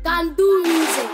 Can do music.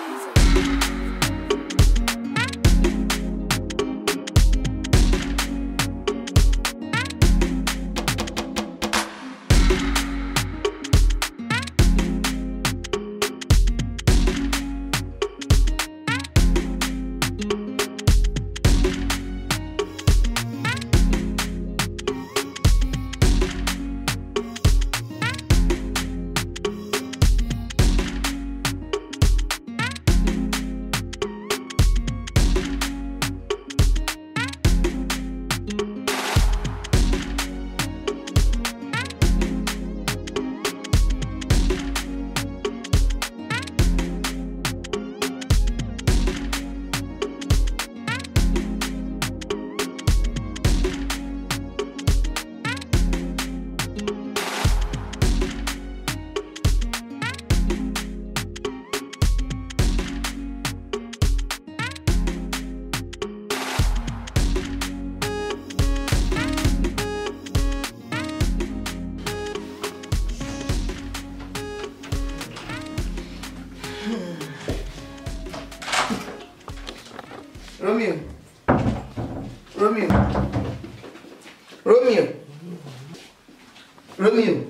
Romeo.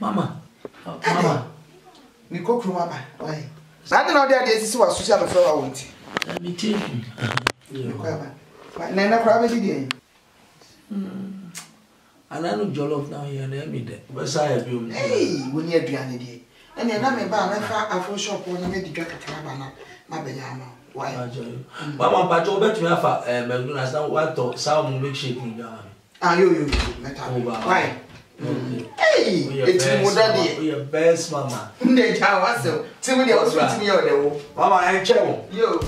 Mama. We cook from Mama. Why? I don't know that this was social before I want. Let me take you. Nana Crabby. And I know Jollof now here, and I'm there. What's I have you? Hey, when you're Diana. And then I'm a bar, I for shop when I made the jacket. My bayama. Why? Mama, but you bet me have a McDonald's now. What to sound milkshake down? Ah, you, why? Hey, it's more than your best, Mama. They tell us so. Somebody else wants me on the Mama, I check. Yo.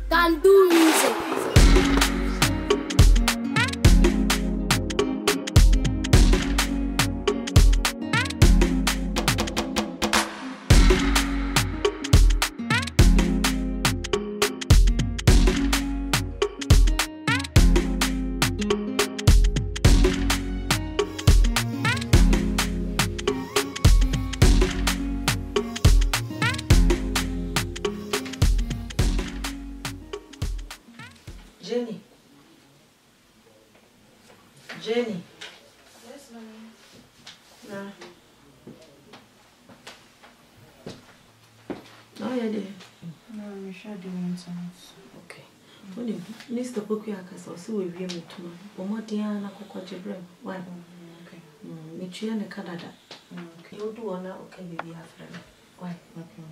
Can do music. Jenny. Yes, ma'am. Nah. No, you're there. No, I'm sure they want some. Okay. When you Mr. Pokuakas also will be able to Omotiana Coco Jebrem. Why? Okay. Meet you in Canada. Okay. You do honor, okay, baby, after. Why? Okay.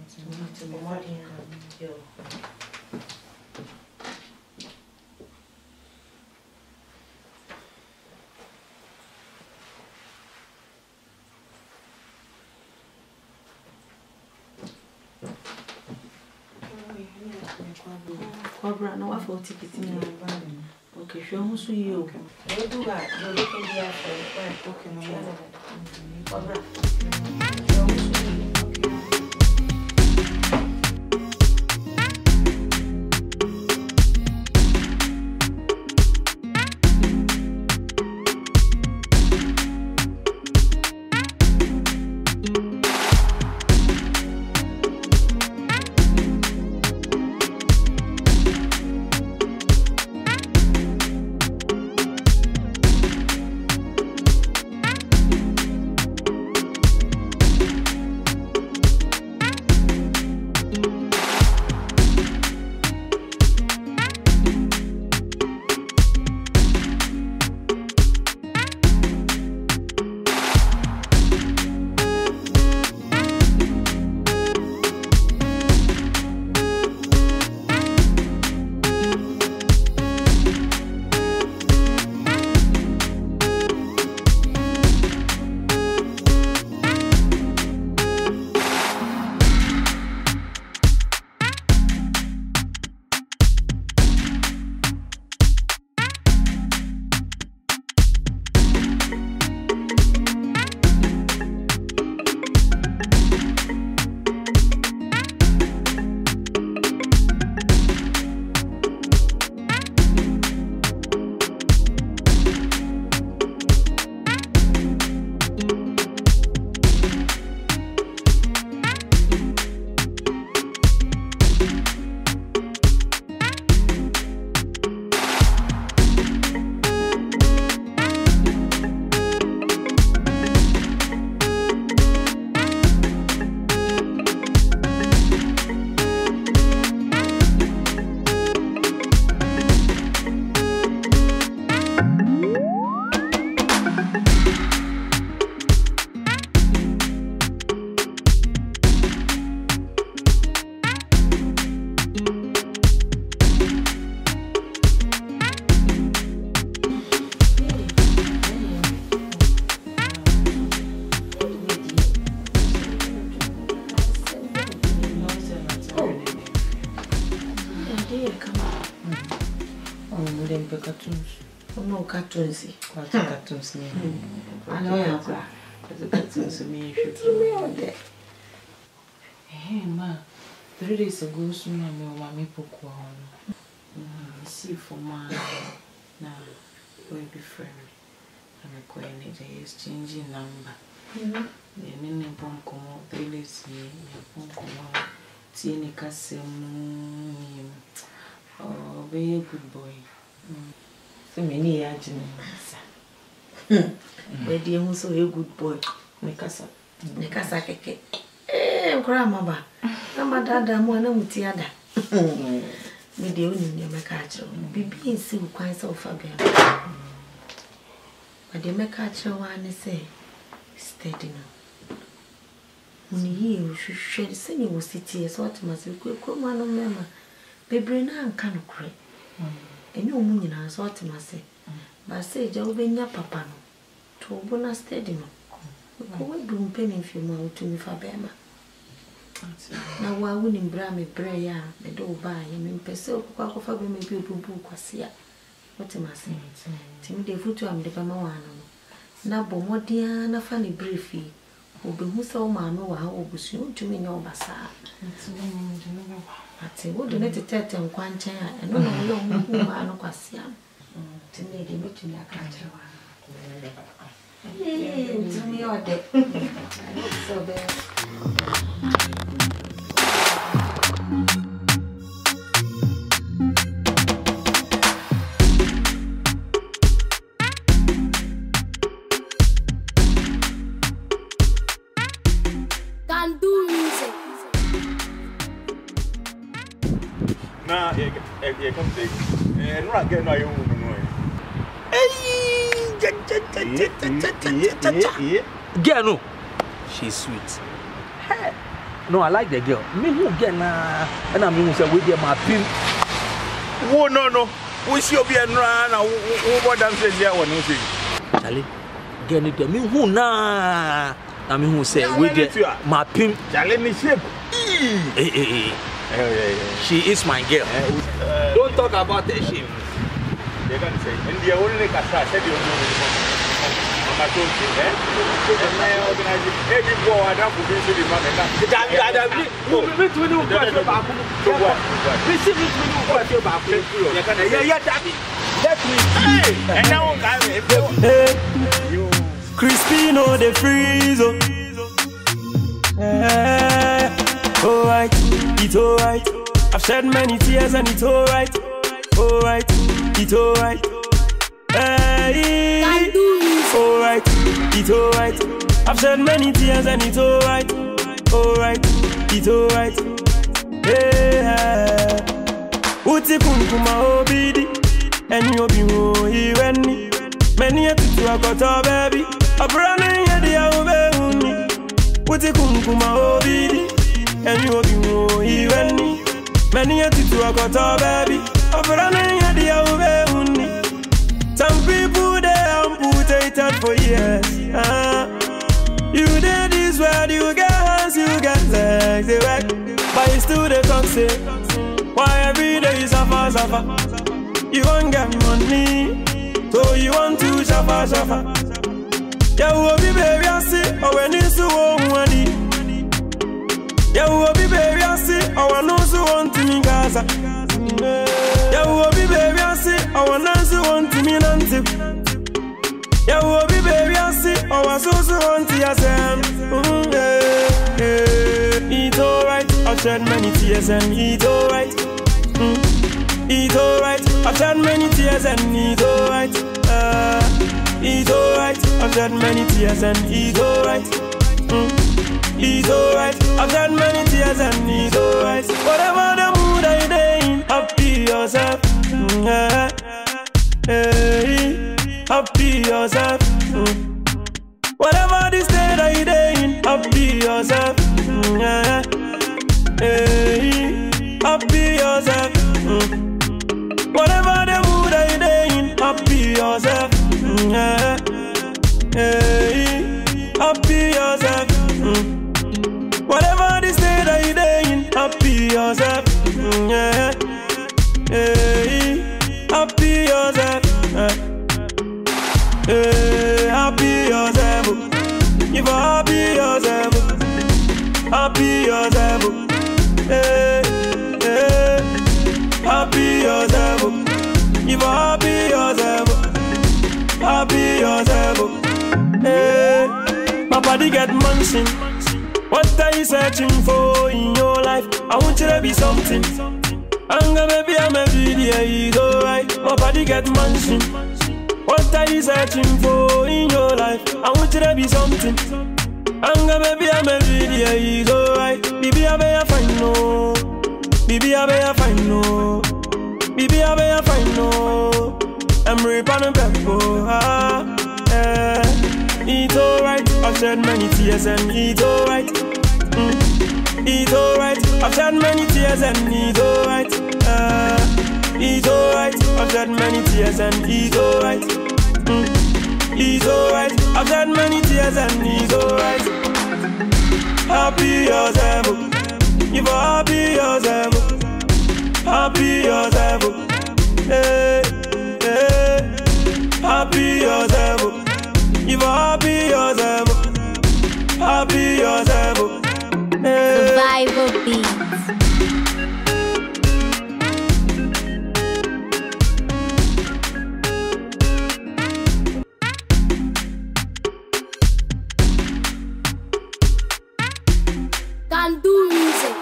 Cobra, no, I thought ticket in your environment. Okay, show me so you. You do that, you're looking here for okay, no, Cobra. cartoons. No cartoons. Cartoons. I know you are. Cartoons me. Hey, ma. 3 days ago, soon I know my poke on. See for my now, we'll be friends. I'm requiring a exchanging number. The name won't come out, 3 days, won't come out. Tieni Cassim, oh, be a good boy. So many years, where the young so a good boy. Nicasa. Keke. Grandma, I'm dada, one of the other. Me the only Macacho. Bibi is so quite so Fabian. But the Macacho one say, steady now. When you should say you will sit here, so it must be quick, one of them. Baby, now can't cry. And no moon in our sort must say, but say, Joe, be your papa. To bonus steady no. Go broom penny if you want to me for Bema. Now, why wouldn't Brammy Breya, the door by him in Peso, Quack of a maybe a book was here. What am I saying? Timmy de Futu am the Pamano. Now, Bomodiana funny briefly, who be who saw Mamma, how was you to me no bassa. I'd say, what do not tell them one chair and no long who are no quasiam. Timmy, they meet me a catcher. To me or dead. I look so bad. Can do music. Nah, you come take. And not get my own. Girl, no, she's sweet. Hey. No, I like the girl. Me who get na, and I mean who say we get my pin. Oh no, we see you be a run. What I'm saying there, what you say? Charlie, get it. Me who na, I mean who say we get my pin. Charlie, me shape. She is my girl. Don't talk about the shame. They can say, and the only cassa said you know. I'm told you, eh? And I organize every boy. I don't put this in the money. And now Crispino the freezer. Alright, it's alright. I've shed many tears and it's alright. Alright, it's alright. Hey, alright, it's alright. I've shed many tears and it's alright. Alright, it's alright. Hey, Uti kunkuma obidi, and you'll be more even. Many a picture I got a baby. A brand new idea of me. Uti kunkuma obidi, and you'll be more even. Many a picture I got a baby. A brand new idea of me. Some people they amputated for years. You did this where you get hands, you get legs, they work. But you still the toxic. Why every day you suffer? You won't get money, so you want to suffer. Yeah, will be baby, I see, or when it's so money. Yeah, will be baby, I see, or when no so want to me Gaza. Yeah, will be baby, I see, or when no so want to me Nancy. Yeah, will be baby, I see, or when so want to Yasem. It's alright, I've shed many tears and it's alright. It's alright, I've shed many tears and it's alright. It's alright, I've shed many tears and it's alright. It's alright, I've shed many tears and it's alright. Whatever the mood I'm in, happy yourself. Happy yourself. Whatever the state I'm in, happy yourself. Happy yourself. Whatever the mood I'm in, happy yourself. Happy yourself. Whatever the state I'm in, happy yourself. Happy yourself. body get mansion. What are you searching for in your life? I want you to be something. Anger maybe I'm a video, is alright. My body get mansion. What are you searching for in your life? I want you to be something. Anger maybe I'm a video, is alright. Baby, I better find no. Baby, I better find no. Baby, I better find no. I'm ripping and pepper. It's alright. I've shed many tears and it's alright. It's alright. I've shed many tears and it's alright. It's alright. I've shed many tears and it's alright. It's alright. I've shed many tears and it's alright. Happy yourself. If happy yourself. Happy yourself. Hey, hey. Happy yourself. If happy yourself. Happy yourself. Hey. Survival Beats. Can do music.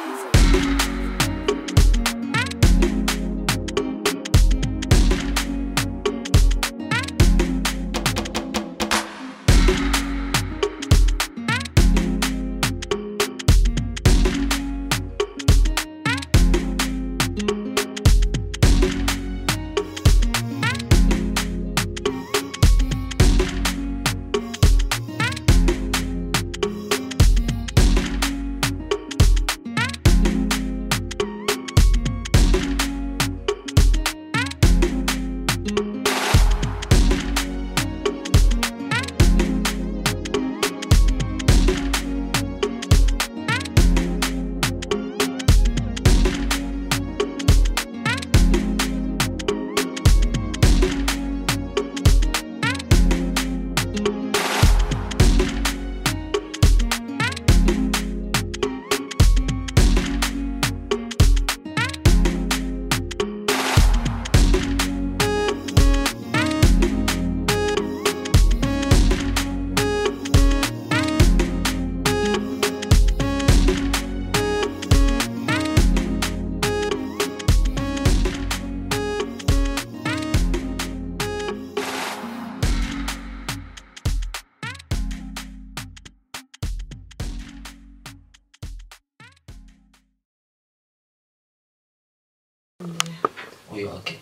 Oh, you're okay.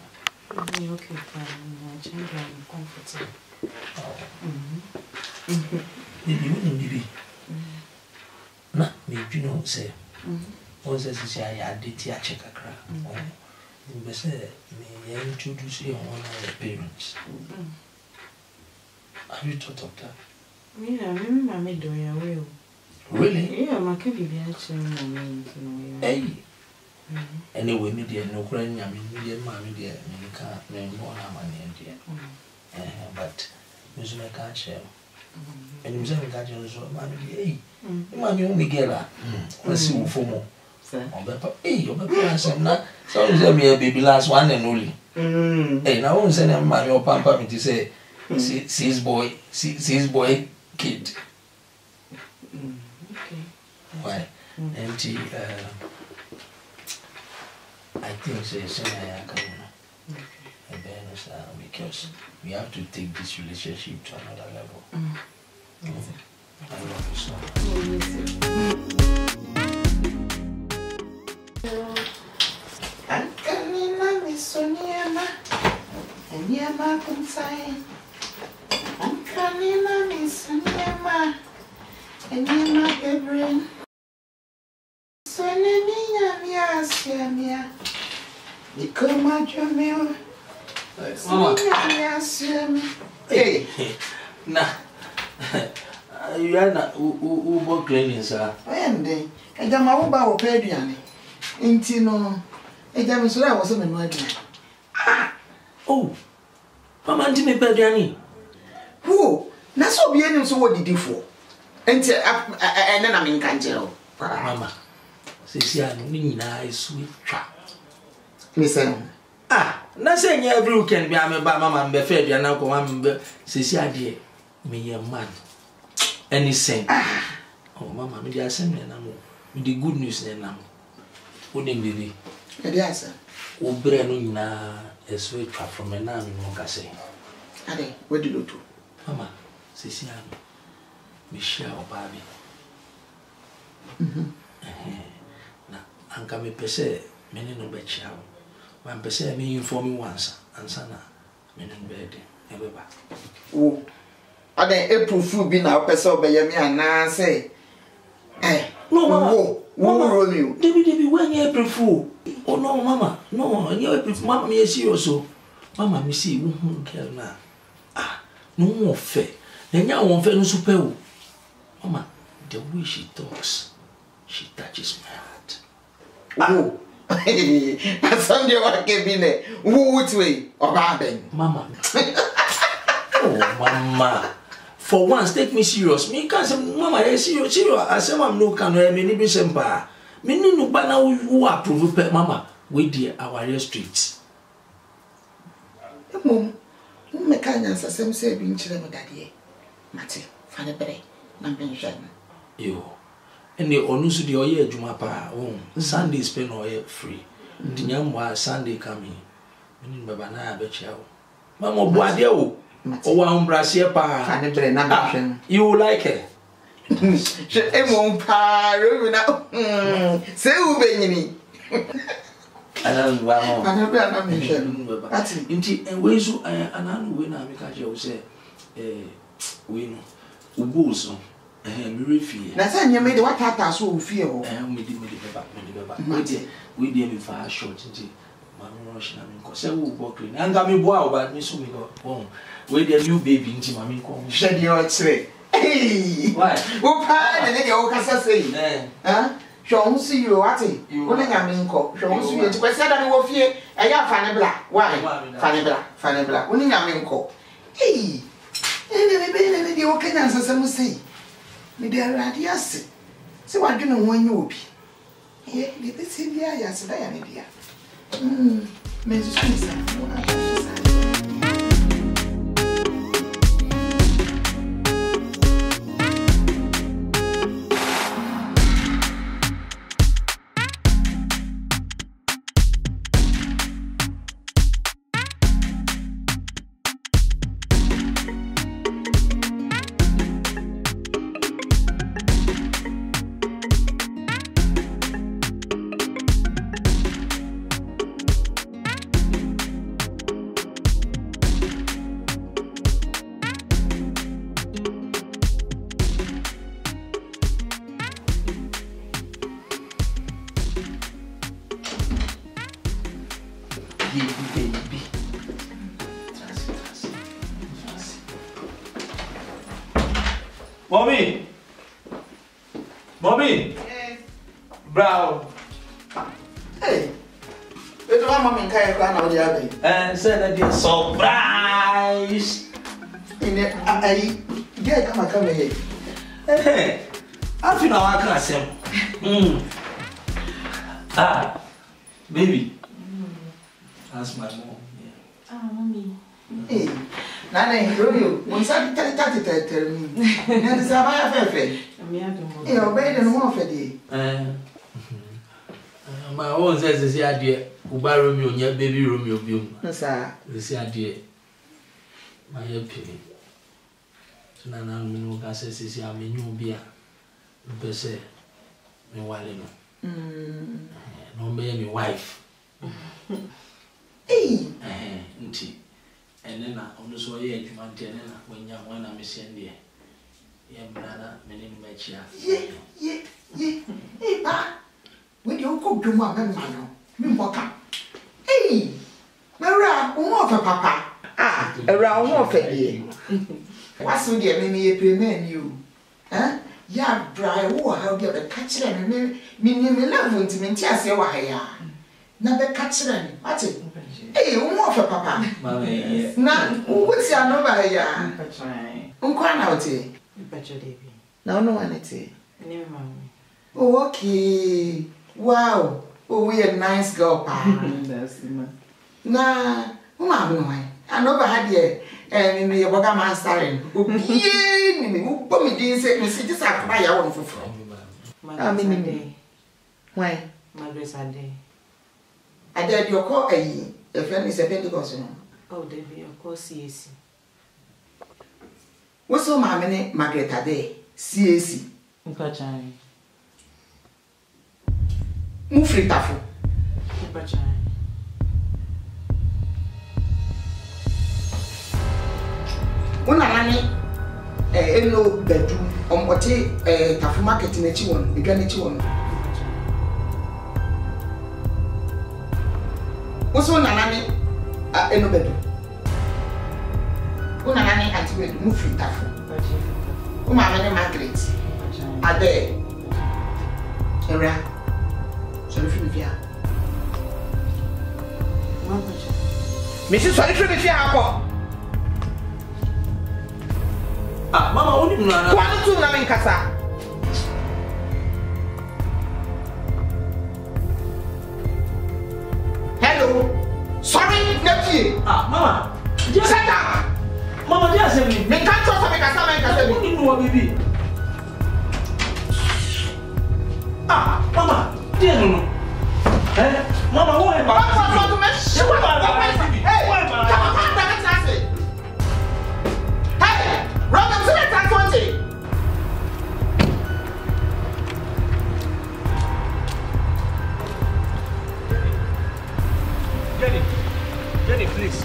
I'm okay, fine. I'm changing. I'm comfortable. Maybe. Nah, maybe you know, say. Once I say I did a check a crack. But say, may I introduce you one of your parents? Have you thought of that? Yeah, maybe I'm doing a will. Really? Yeah, my can be actually moment. Hey. Anyway, me dear, no crying. I mean, me dear, mammy dear, me can't name more money, dear. But Miss Mecca share. And you say, Catching so, mammy, hey, mammy, only get her. Let's see for more. Hey, your parents are not. So you tell me a baby last one and only. Hey, now I won't send him mammy or pamper me to say, see his boy kid. Okay. Why? And he, I think she's because we have to take this relationship to another level. I love you so Mama. Hey. Nah. You are not Uber cleaning, sir. When they, and I'm about Pediani. Intino, and I was a man. Oh, Mama, me Pediani. Who? That's what be any so what did you for? And then I'm in Canjero. Mama, says you are nice sweet trap. Listen. Na say every weekend be am ba mama be fed ya na ko am be sisi ade me ye man anything. Oh, Mama, me dey send me na mo. Me the good news na mo. Wo dem baby. E dey asa. Wo bre no nyina eso etwa from na me mo ka say. Ade, where did you do? Mama, sisi ano. Me share oba bi. Na anka me pese me ne no be chia wo. Wan pese me inform me once ansa na me ne be de. E be ba. Wo. Ade April fool bi na pese obeye me ana say. No, Mama. Wo Romeo. Debbie, when you April Fool? Oh no, Mama. No, you April Fool. Mama, me serious so. Mama, me see you girl na. No more fair. Then you won't fair no super. Mama, the way she talks, she touches my heart. Oh. Na Sunday wa ke bi ne. Wo way oba ben. Mama. Oh, Mama. For once, take me serious. Me can't say, Mama, I serious. I say, I'm no can me ni be sempa. Me ni no ba na who approve pe Mama. We dey our streets. Mom, me kan yan sasem say bi nchire me dade. Mate, fa ne bere na me nhwe. Yo. And the onusu de oye adwuma pa. Sunday spend oye free. Ndi nyamwa Sunday coming. Me ni baba na abechia wo. Mama obuade wo. Owa umbrasie pa. Fa ne bere na me nhwe. You like it? Je emon pa ro na. Se u benyini. Anan wa ho. Fa ne bere na me nhwe. Ati Inti enwezu anan we na me ka je wo se we no. Ubuso. Me refie. na say nyame de watata so ofie ho. Me di beba. We dey me fa short nti. Mami rush na me ko. Se wo bo clean. Anga me bo a ba me so me go. We dey new baby nti mami ko. Hwede o kire. Hey! Why? Wo pa ne de o kasa sei. Hwo ho si yo ate. Wo ne nyame nko. Hwo ho si yo ti kwese da ne wo fie. Eya fa ne bla. Why? Fa ne bla. Wo ne nyame nko. Hey! Ne de o kanya sasem sei. Me de radiase. Se wadwene ho anya obi. De be se bia ya se da ya ne dia. Me so sa. Baby. Mommy. Yes. Brown. Hey. Beto wa mama nkai kwa na odi abai. Say that the surprise. Ine ai ge kama he. Hey. I feel now I can say. Baby. That's my mom. Ah, mommy. Eh. Nana Romeo, mo sa tati mi. Na sa ba ya fefe. Me adom. Obey the no fe di. My own says this idea. Uba Romeo, nya baby Romeo biom. Nsa. This idea. My happy. So na me no ka say this ya me nyu bia. Be say me wale no. No be me wife. Nti ene na ono so ye adwuma nti ene na wanya ho na me se ndie ye mrana me ne me chia Ye ba we di ko dum a be ma no me mboka mera o fa papa era o fa die wasu die me ye prema ni o ya dry wo ha die be ka kire me level nti me nti ase wa ha ya na be ka kire ni ate o fa papa na wo ti anova ya nkwa na ote na ono wanete oh okay wow oh we a nice girl pa na mama no why anova ha de and me boga man starring. Ye me who me din say me sit sa kwa ya won foforo. Ah me. Why? Madrid Sunday. I did your call a friend is a Pentecost. Oh, they be of course CAC. What's so my name Margaret Ade? CAC. Mpachai. Mufritafu. Mpachai. When I eno bedroom omote tafu market in echi won, e gane echi won. Oso nanani eno bedroom. Una nani anti bedroom mu free tafu. O ma mane Margaret. Ade. Era. So le free via. Mrs. So le free via akọ. Ah, mama, only mwana. Kwanu tu na menkasa. Hello. Sorry, nephew. Ah, mama. Sit down. Mama, just say me. Me can't trust menkasa. Only no baby. Ah, mama. Dear no. Eh? Mama, why? Jenny, please,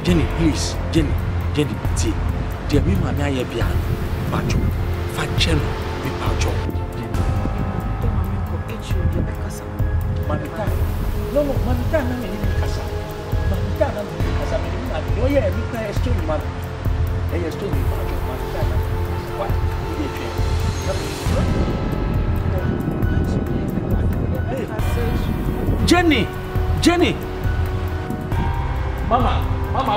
Jenny, please, Jenny, see, dear me, mamma, I be a bacho, fat channel, be bacho. Mamita, no, Mamita, no, Casa. Mamita, no, Casa, no, yeah, we can explain, man. They are still me, Mamita. What? Jenny, Mama, Mama.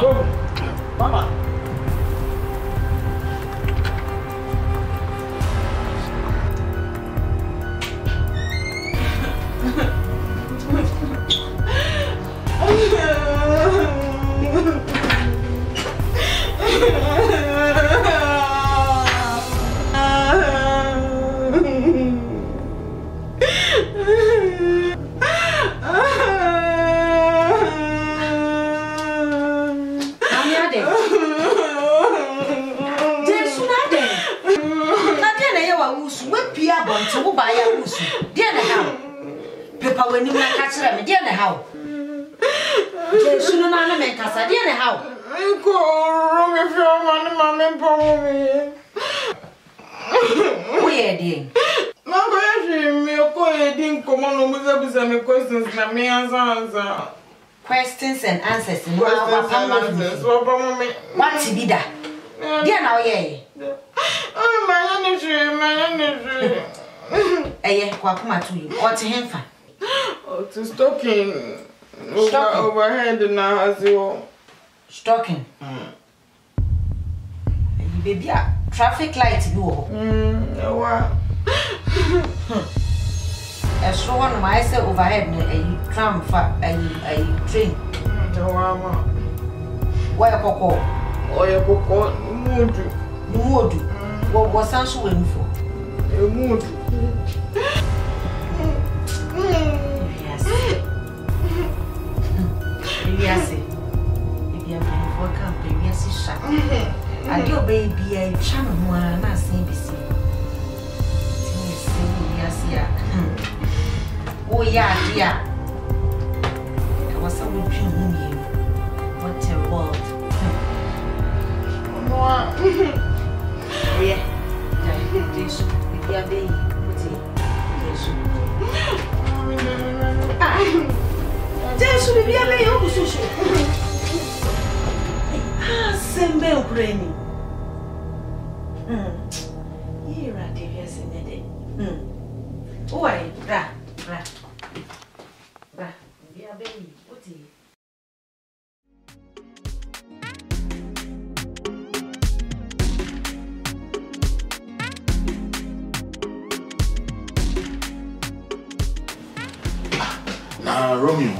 Questions and answers in our family. What's it be that? Dear now, yea. Oh, my energy. Eh, Quakuma to you. What's him for? Oh, to stocking overhead now as you stocking. Baby, traffic light you. What? As so one my say overhead a tram for a train. Why a cocoa? Or a cocoa mood. What was I waiting for? A mood. Yes. Yes. If you are for camping, yes, it's shut. And your baby, a channel one, not saying BC. Yes, oh, yeah, dear. There was some dream in you. What a world. Yeah. This if you are being Jesus, we are very old. Ah, same Ukraine. Here are the years in a day. Why, we are very putty. Na Romeo.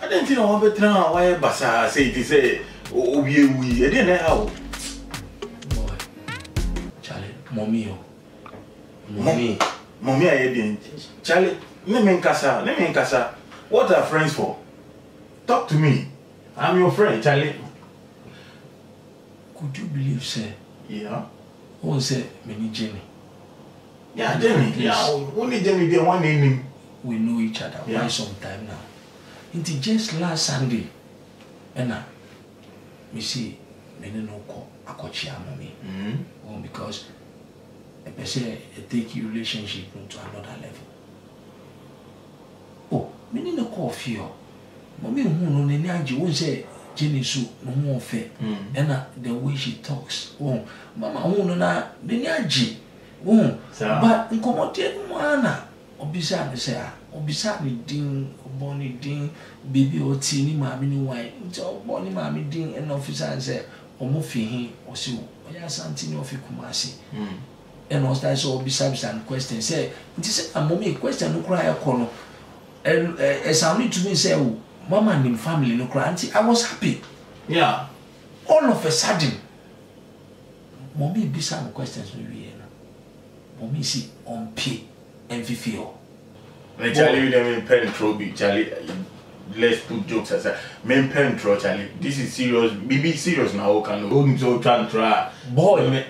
I didn't think I want to try why Basa say it is a we didn't know how. Boy, Charlie, mommy, I didn't. Charlie, let me casa. What are friends for? Talk to me. I'm your friend, Charlie. Could you believe, sir? Yeah. Who said me Jenny? Yeah, Jenny. Yeah, only Jenny they one name. We know each other quite some time now. It's just last Sunday, and me see me no call akochia mommy. Because a person take your relationship to another level. Oh, me no call fear. Mommy who no nenyaji won't say Jenny so no more fair. And the way she talks, oh, Mama who no na nenyaji. Oh, but in commodity mana. Obisa me say obisa me din oboni din baby oti ni maami ni why nti oboni maami din en officer say omo fi hin osi oya santi ni ofi Kumasi en o start so obisa question say nti say amomi question no cry akono sound to me say mama nim family no cry nti I was happy. Yeah, all of a sudden mommy bisa me questions no we na mommy see on pay and feel. Charlie, you don't pen trophy, Charlie. Let's put jokes aside. Men pen tro, Charlie. This is serious. Be serious now. Can you so try? Boy,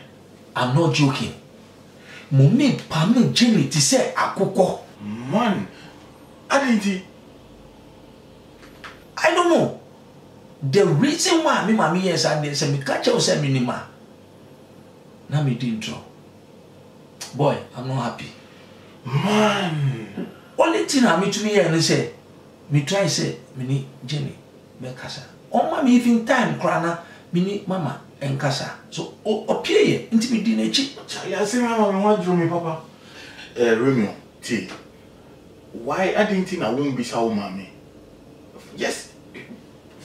I'm not joking. Mommy, Pammy, Jenny, to say akoko. Man, I don't know. The reason why me mommy yes and they say me catch you say minima. Now me didn't draw. Boy, I'm not happy. Man, only thing I mean to me and say, me try say, me ni Jenny, me kasa. On my even time, crana, me ni mama and kasa. So, appear into me dinner cheap. Charlie, I say, Mama, what drew me, Papa? Romeo, T. Why I didn't think I won't be so, mommy? Yes,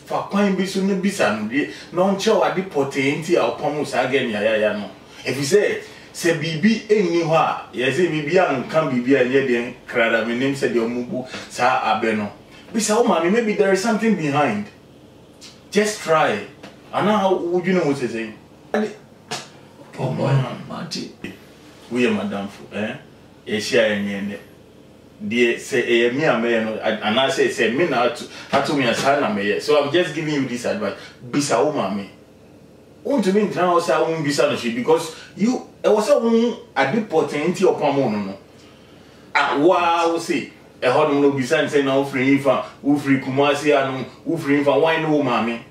for quite be soon be some non show at the potency or pomus again, ya no. If you say Bibi anywhere, yes, Bibi and can be a year, Crada, my name said your mubu, Sa Abeno. Besides, mommy, maybe there is something behind. Just try. And now, would you know what to say? Oh, boy, Marty. We are Madame Fu, eh? Yes, she and dear say, me a man, and I say, me not to me a son, a so I'm just giving you this advice. Besides, mommy. Want to mean now, I won't be sanity because you was a woman at the potency of Pamono. And wow, say, a hot no be saying now free for who free Kumasi and who free for why no mammy.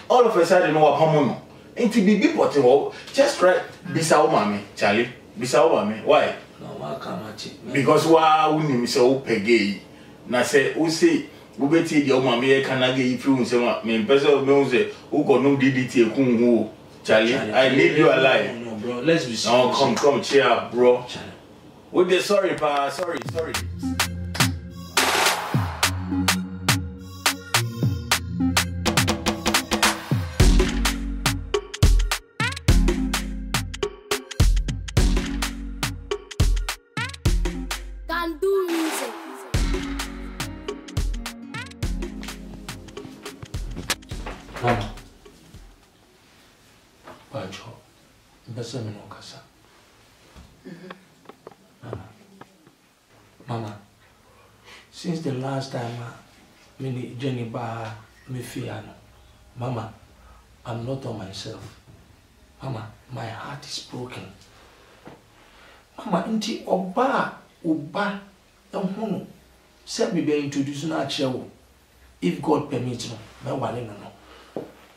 All of a sudden, no Pamono. Ain't to be potable, just right beside mammy, Charlie, beside mammy. Why? No, I can't. Because why wouldn't you so peggy? Na say, who say. Ubeti your mammy can I get you through some me person knows who got no DDT kungu. Charlie, I need you alive. No, bro, let's be serious. No, come, cheer up, bro. With the sorry, pa, sorry. Can do music. Mama, Pacho, Bessam no Casa. Mama, since the last time me Jenny Bar me fiano, Mama, I'm not on myself. Mama, my heart is broken. Mama, inti oba, and set me be introducing our child. If God permits no, me wale no.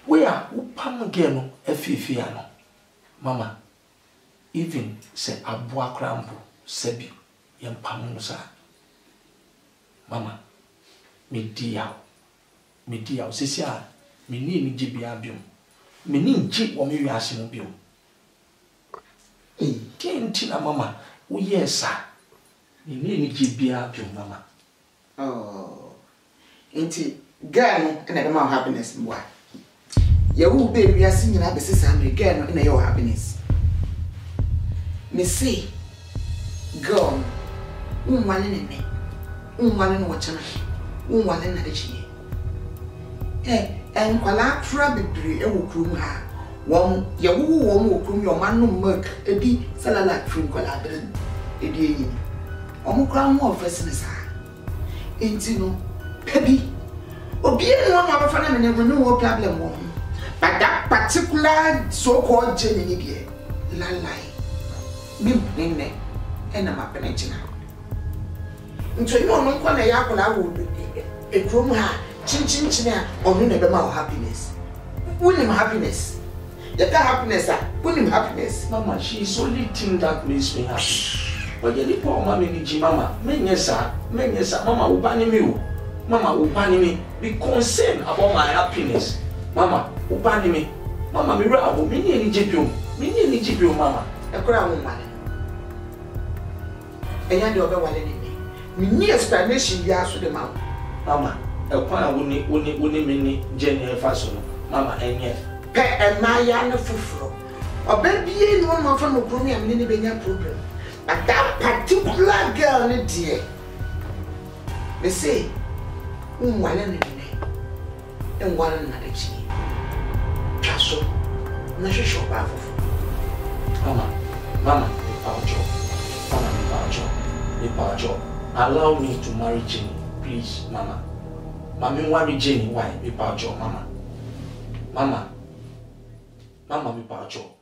Where upam again efifiano. Mama, even say abua crampo sebi yem pamusa. Mama, me diao, sisia, me ni jibia bium. Me ni jib or me yasimu bium. Eh, kentina mama, oh yes, sir. Me ni jibia bium, mama. Oh, ain't girl, and I don't have happiness, boy. Your baby, are singing at the sister, girl, in your happiness. Me say, girl, one in me. unwale no wachana unwale na de chiye enkwala tra bebre e wo krum ha won ye wo won wo krum yo manu milk edi salala krum kwala bere edi eyi omo kra ho office ne sa enti no pebi obi e no ma fa na me no problem wo but that particular so called Jenny ni die la lie bim nne ena ma penechina nto you no nko na ya kwala wo e krum ha chin a onu na be ma happiness wouldn't happiness you got happiness wouldn't happiness mama she is only thing that makes me happy but you poor mama ni ji mama menyesa mama ubani me o mama ubani me be concerned about my happiness mama ubani me mama me ra wo me ni jibio mama e kura wo mane enya de obe wale ni me explanation bi aso de mama ekwan woni mini Jenny faso mama enye pe emaya na fufuro obabie no ma fa no kro ya me benya problem but that particular girl ni die me say unwale ni enwale na de chi chaso na shisho ba fufu mama me pacho allow me to marry Jenny please mama Mami worry Jenny why me pacho mama me pacho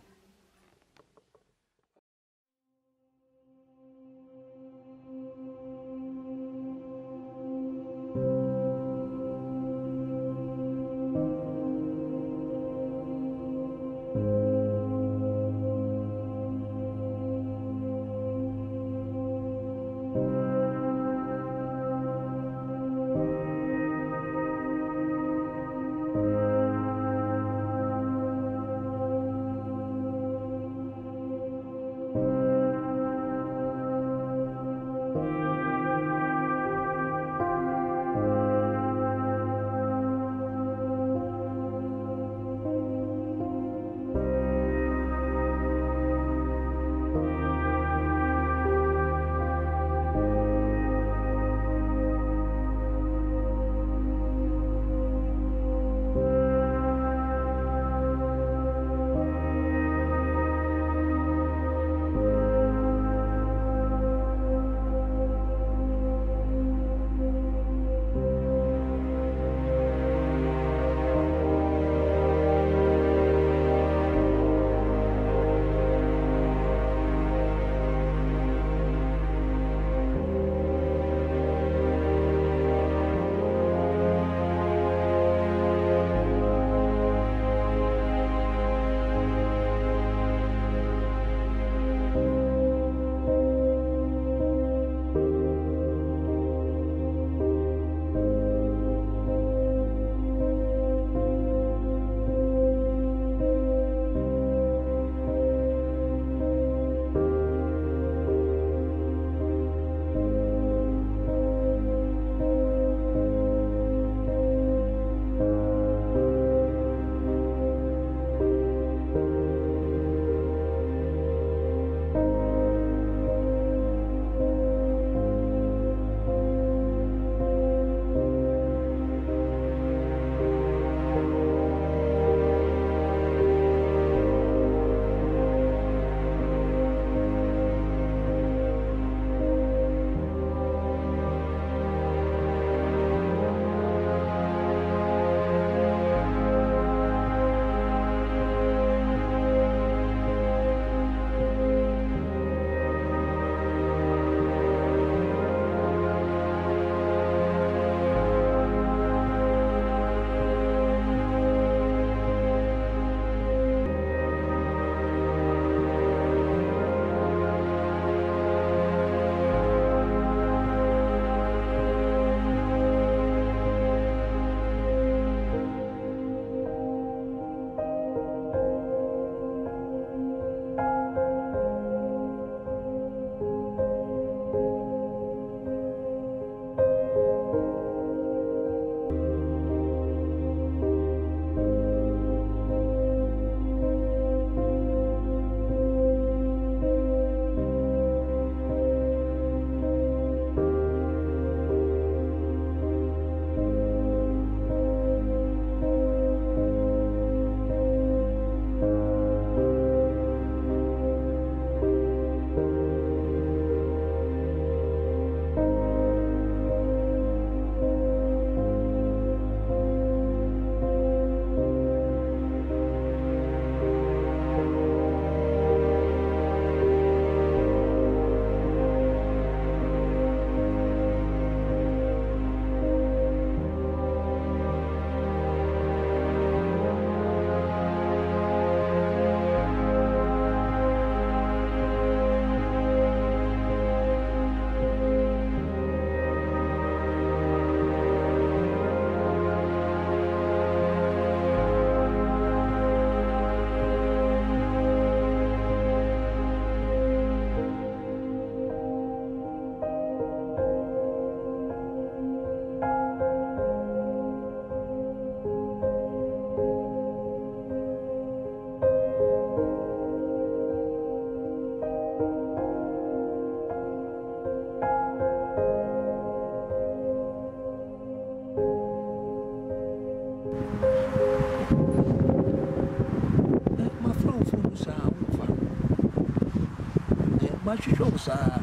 what you show, sir.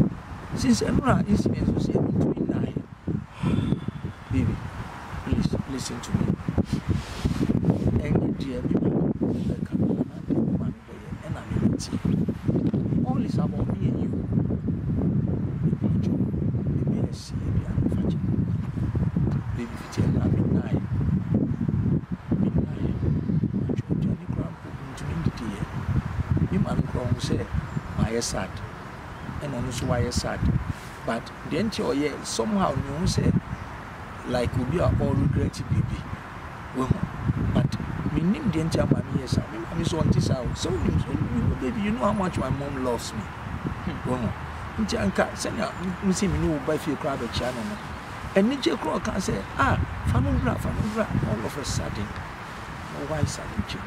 Since another incident was between nine. Baby, please listen to me. And dear, and all is about me and you. Maybe I see a baby, if you tell me midnight, Johnny Grandpa into the day. You man grown say, my sad. And also why you're sad. But then you somehow you say like we are all regretting baby. But me name the entire mommy yes, I mean so on this out. So baby, you know how much my mom loves me. Njanka, send you see me know by few crowd of channel. And Ninja Crow can say, Fanubra, all of a sudden. Why sudden change?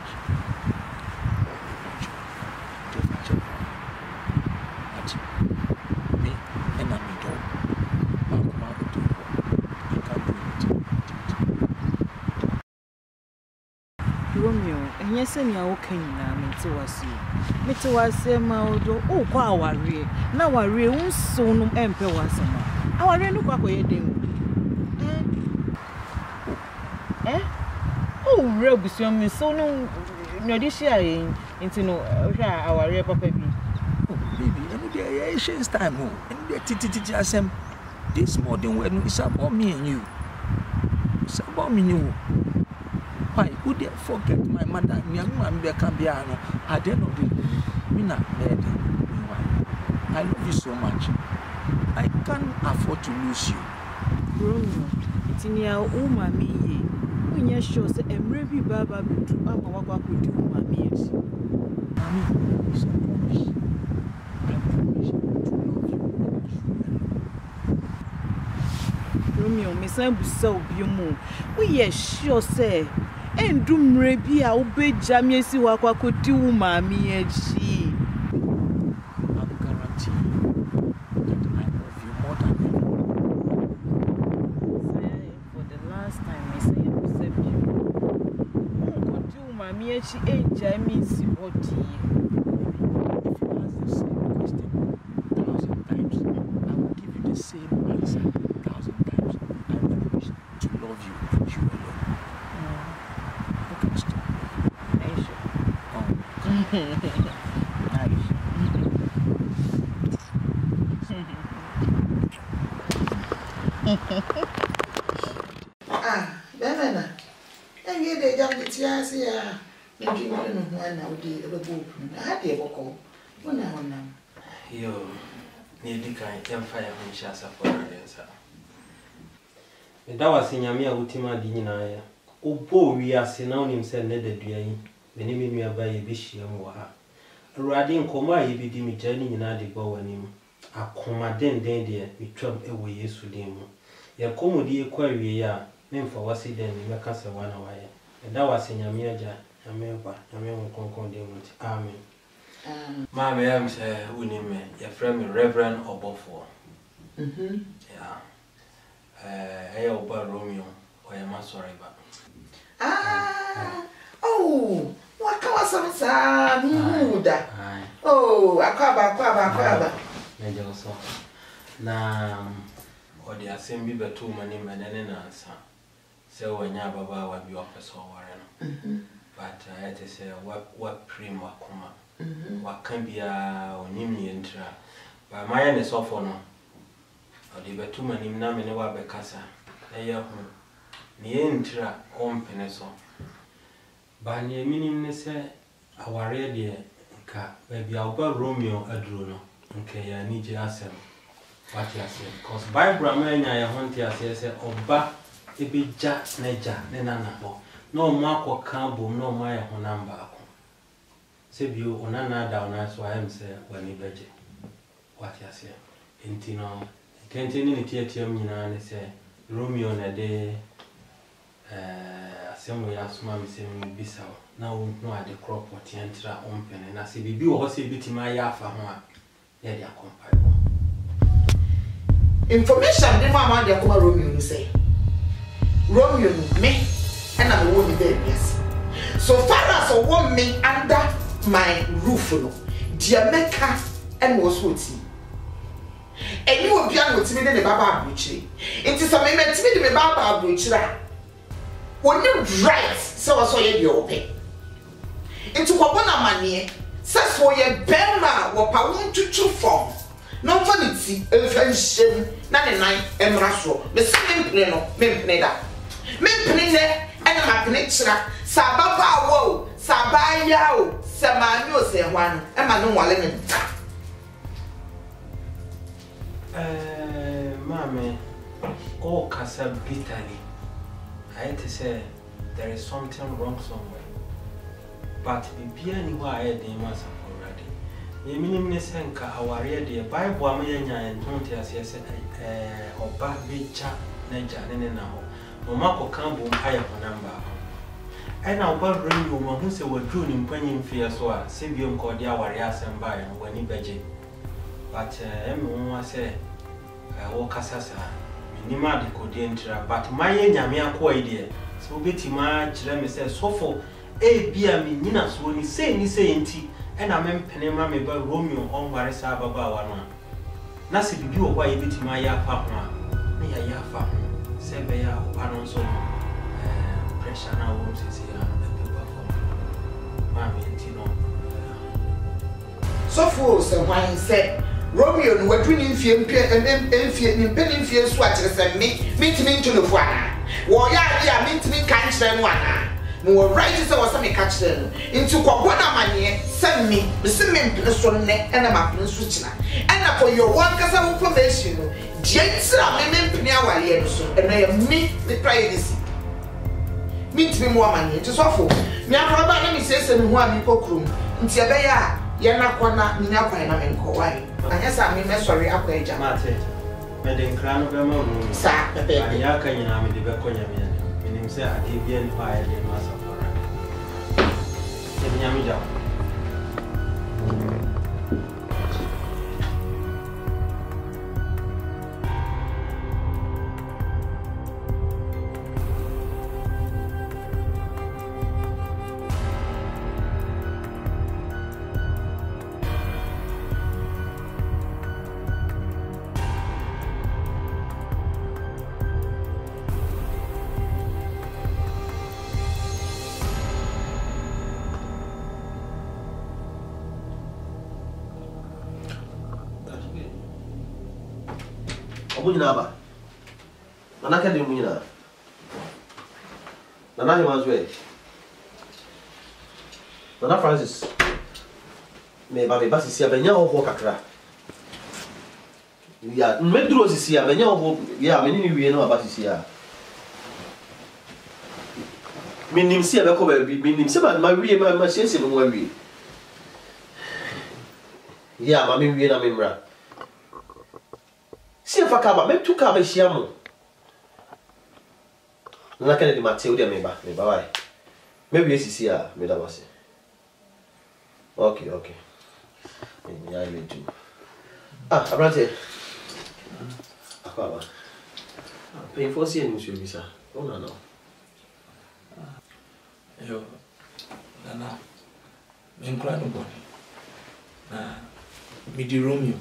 Yes, and you're okay now, Mr. Was my oh, quite worry. Now I really soon emperor was some. Our real look away eh? Oh, Rebus, you mean so no, this year into no our real papa. Oh, baby, and the Asian's time, and the TTTSM. This modern wedding is about me and you. It's about me, you. Why would they forget my mother, young man, Beccabiano? I don't know the Mina bed. I love you so much. I can't afford to lose you. Romeo, it's in your own mammy. When you show the Emrebi Baba to Mama could do mammy. Mammy, so promise. I promise to love you. Romeo, Miss Ambuso, you move. We are sure, say. And do maybe I'll be Jamie what could do, mammy, and she. I'm guaranteeing that I love you more than ever. For the last time, I say you said you could do, mammy, and she ain't Jamie, see what if you ask the same question 1,000 times, I will give you the same answer 1,000 times. I wish to love you and you alone. Bemena. And you the young Tiasia. You do not know when I would be a book. I had a vocal. When I want them. Yo, near the kind of fire when Shasa for answer. That was in Yamia Ultima Dinaya. O poor, we are synonyms and nether doing. The name me by a bish young waha. Riding coma, ye be dimmy journey in Adi Bowanim. A coma then dear, we trump away yes to them. Ya comedy query ya, name for was it then, Macassa 1 hour. And that was in Yamiaja, Yameba, Yamel Concord. Amen. Mammy, I'm say, Winnie, your friend Reverend Obofor. Yeah. I open Romeo or a master. Oh, what can I say? Oh, Aquaba. Major so. Now, or the assembly but 2 money and then answer. So when your baba would be office or warren. But I had to say, what prim or coma. What can be a Nimni intra. By my end is off or no. Or the but 2 money naming a wabacassa. Near intra on peneso. By near meaning, say, our dear car, baby, I'll go Romeo a drone. Okay, I need you ask him what you say. Because by Brahman, I want you to say, or back a bit jack, neja, nenana. No mark or cambo, no my number. Save you on another down as I am say when you budget. What you say? Intino, containing the theatre, and say, Romeo on a day. Assembly as mammy saying Bissau. Now won't know at the crop what you enter open, and I say, be also bit in my yafa. Yeah, they are comparable. Information never mind the Kuma Romeo say. Romeo, me, and I will be there, yes. So far as a woman me under my roof, dear Mecca and was woodsy. and you will be able to me the Baba Buchi. It is a moment to me the Baba Buchra. When you right, so I saw you open. Into Wabona Mania, says for your Bema, what I want to chew for. No vanity, a friendship, 99, and Rasso, the same pleno, Mempneda. Mempneda, and my peninsula, Sababa wo, Sabayao, Samano, say one, and my no one. Mammy, all Casa bitterly. I had to say there is something wrong somewhere. But be anywhere I had the master already. The minimum senka our ready by Wamaya and Tontia says, or bad bitcha, nature, and now. No Marco Campbell higher for number. And now, what ring you who say were June in Penny Fear so Sibium Cordia Warriors and by when he begged. But Emma say, O Casasa, Minima de Codientra, but my Yamia idea. So Betty March, let me say, so for a beer me Ninas when he say, and I meant Penema me by Romeo on Warisa Baba one. Nasi be you why Betty my partner, me a yafa, say by ya, pardon so pressure now won't see people for Mammy and Tino. So fools and wine said. Romeo no wadwini mfie penny mfie so a kire se me to the fwa wo ya dia me kan kire no ana no right say wo se me ka kire no into kwabona manye se me se me mpene so ne na ma mpene so kina na for your one kasa information no jentira me mpene awale no so na ya me the privacy me mo amanye nti so fo me akroba na me se me ho a me kokrum nti ebe ya na kwana ni akwa na me nko wai anya sa me sorry akwa eja mate me den krano be ma ru sa pepe anya ka nyina me de be konya me nim se ade bia ni pa ya de ma sa fora e nya mi ja Munaba. Nanaka de Muna. Nana was way. Nana Francis. Me baby basi si abenya ho kakra. Ya, medro si abenya ho ya menini wie no abasi si ya. Minim si abeko ba bi, minim si ma wie ma sense mo wie. Ya, ma me wie na memra. Si a fakaba, me tu kaba shiamo. Na kene di Mateo dia me ba wai. Me wie sisi a me da wase. Okay. Ya ile tu. Abrante. Akaba. Pay for see ni monsieur Visa. Oh no. Yo. Nana. Me nkra no boni. Na me di Romeo.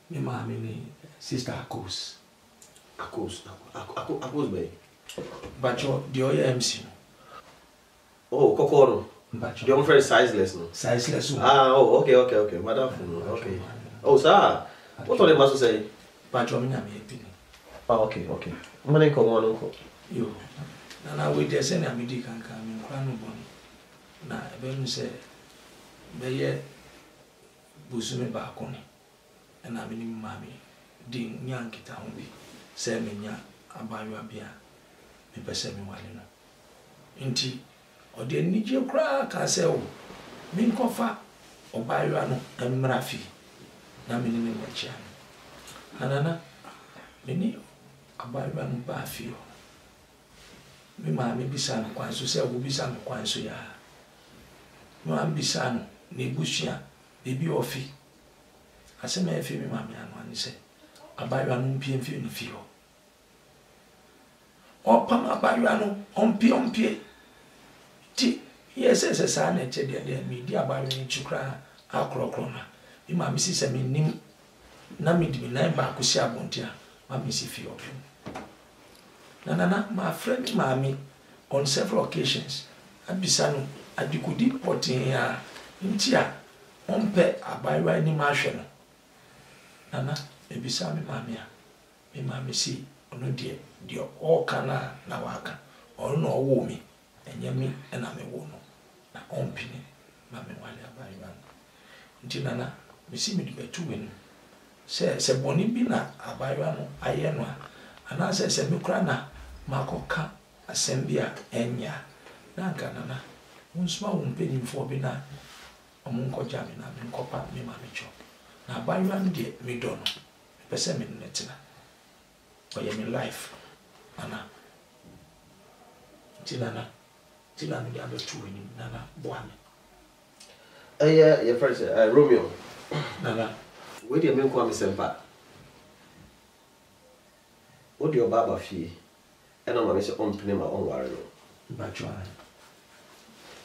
Me mami ni sister Akos bay. Bacho the MC. Oh, Kokoro. Bacho. The only friend sizeless no. Sizeless. Okay. Madam. Okay. Oh, sir. What are they must say? Bacho me na me epini. Okay. Mane ko mo no ko. Yo. Na we dey say na me di kan me nkra no boni. Na ebe mi say be ye busume ba ko ni. And I mean, mammy, ding Yankee town be, send me ya, about your beer, me person me walina. Inti, or the Nigel crack, I say, min cofa, or buy you and Mrafi, na meaning in my chan. Anana, many, a buy you and Baffio. Me mammy be son, quite so say, will be some quite so ya. No, I'm be son, ne bushia, baby or fee. I say, my family, mammy, and one say, I buy one pin film feel. Or Pama buy one on pie. Tea, yes, as a son, and tell their media by me to cry, our crocona. You, my missus, I mean, na me di na ba ko si abontia ma me si fi open na my friend mami on several occasions abisa no adikudi potin ya ntia ompe abaywa ni ma hwe no nana ebisa me mami a me mami si ono de all kana na waka ono owo mi enye mi na me wo no na ompini mami wale abaywa nti nana me si me di betu wenu se boni bi na abaywa no aye no ana se me kura na makoka asembia enya na nka nana unsma umpenimfo bi na omunko jami na me nkopa me mami cho na abaywa ndi me do no pese me netina oye me life ana tinana ndi abetu wenu nana boame your friend Romeo nana where do you mean kwa misempa what do your baba fee and I'm say on pene ma on ware no ba chwa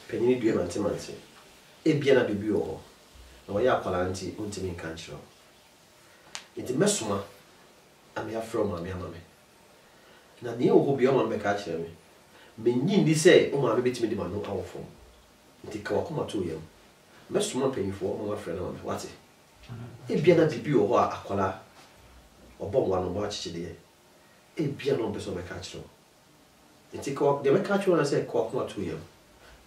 penini due mantemanti e bia na bibi ho na wo ya akwala nti ontimi nka nchiro nti mesoma am ya from am ya mame na ne wo bi o ma be ka kire me menyi ndi say o ma be betimi di ma no awofo nti ka wakoma to yam mesoma penifo o ma frɛ na ma wate e bia na bibi ho akwala obom wa no bo achichide e bia no be so be ka kire nti ko de be ka kire na say ko wakoma to yam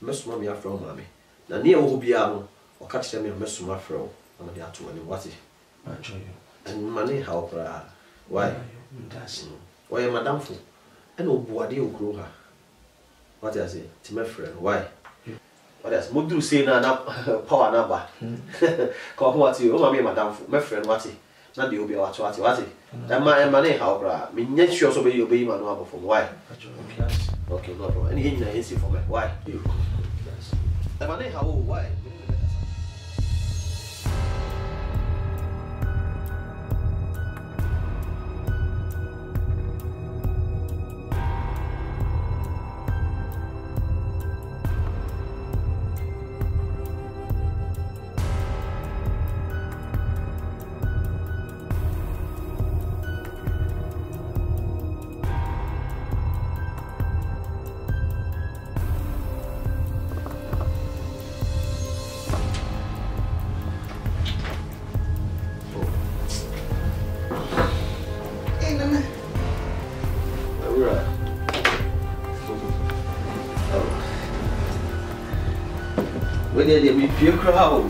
mesoma me afro ma me na ne wo bia no o ka kire me mesoma afro na de ato ani wate ba cho yo and money how pra why that's why madam fu and obuade okro ha what I say to my friend why what else mo do say na power na ba ko what you o ma me madam fu my friend what na de obi what and my money how pra me nya sure so be you be ma no abofo why okay no problem any na easy for me why the money how why they be pure crowd.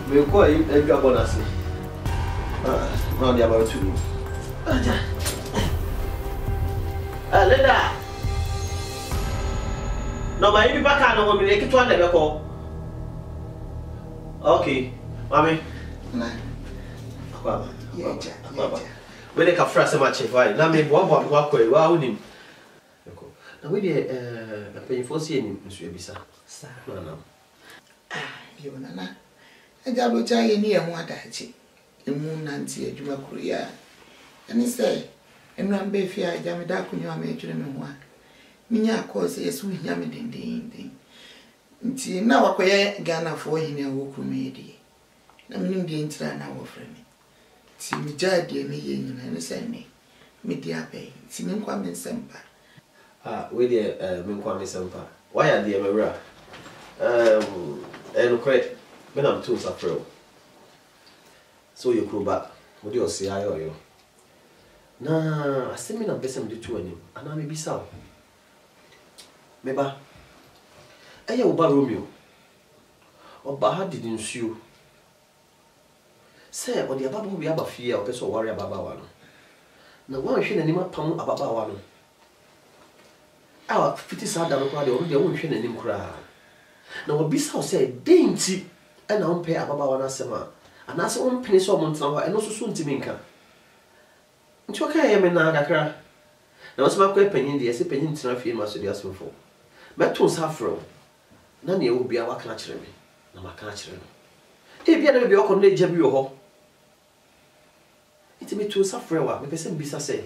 We go a bonus. Now they about to. Linda. No, my baby back and I will make it one never call. Okay, mommy. We make a fresh match if I now make one walk away. Wow, him. Now we a painful seeing Monsieur Bisa. No. Yo nana ajalo cha ye ni emu adachi emu nanti adwuma kuria ani say enu ambe fi aja me da kunyo me twere me ho a minya course yesu hia me dendende nti na wakoye Ghana fo hini awo kumedi na mnim de ntira na wo frɛ me ti mi jade me ye nyina ani say me dia pay ti me nkwa me nsempa we dey me nkwa me nsempa why are dey me bra and quite when I'm too suffer. So you crew back, what do you say? I owe you. Nah, I still mean I'm best to two and I may be so. Maybe I owe Romeo or Baha didn't sue. Say, what the above will be about fear or person worry about one. Now, why should any man pound about one? Our 50 sad down the only the only any cry. Now what Bisa said, dainty, and I won't pay about one asema, and that's one penny so months now, and also soon to minka. It's okay, I mean, now, now, some quite penny, the penny to not feel much to the asking for. My tones have from none will be our catcher me, no, my catcher. If you never be all conveyed, Jabby or ho. It may to suffer what because Bisa say,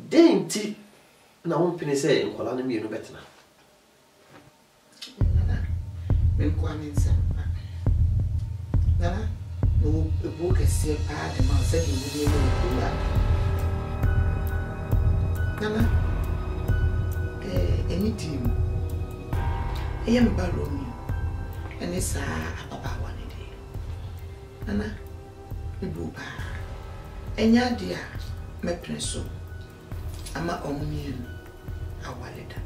dainty, and I won't penny say, and call me no better. Me kwa me nsempa nana no book is here part and I'll send you Nana, any team. I am Baron, and it's a papa one day. Nana, the booba. And ya dear, my prince, I'm my own mean. Our letter.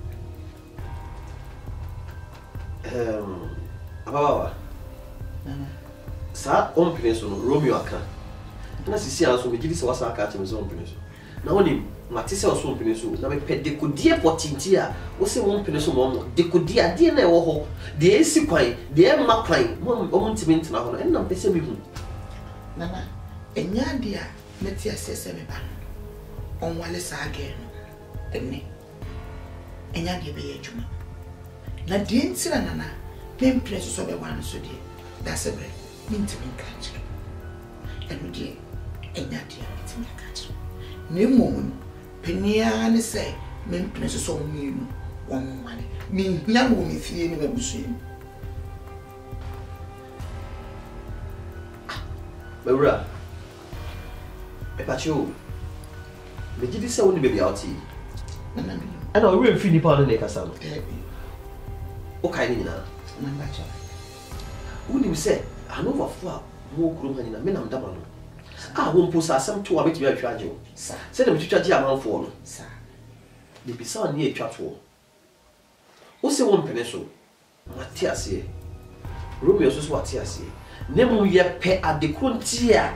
Abawa. Sa on peniso no Romeo aka. Na sisi anso me gidi se wasa aka ache me so on peniso. Na woni mate se oso on peniso na me pe dekodie potinti a wo se won peniso mo dekodie ade na e wo ho de esi kwan de e ma kwan mo ntimi ntina ho no en na pese me hu. Nana enya de a meti asese me ba. On wale sa age no. Enne. Enya de be ye djuma. Na de ntira nana pem preso so be wan so de. That's a break. Intimate catch. And dear, and that dear, intimate catch. No moon, Penia and say, men princess on me, one money. Me, young woman, fear never be seen. Maura, about you. But did you say only baby out here? I know we're feeling part of the castle. Okay, Nina. Wouldn't you say, I know what for more groom and men am double. I won't post some 2 hours to be a charge. Send them to charge your amount for, sir. They be so near chatful. What's the one peninsula? Matthias here. Romeo is what I say. Never yet pay at the Contia.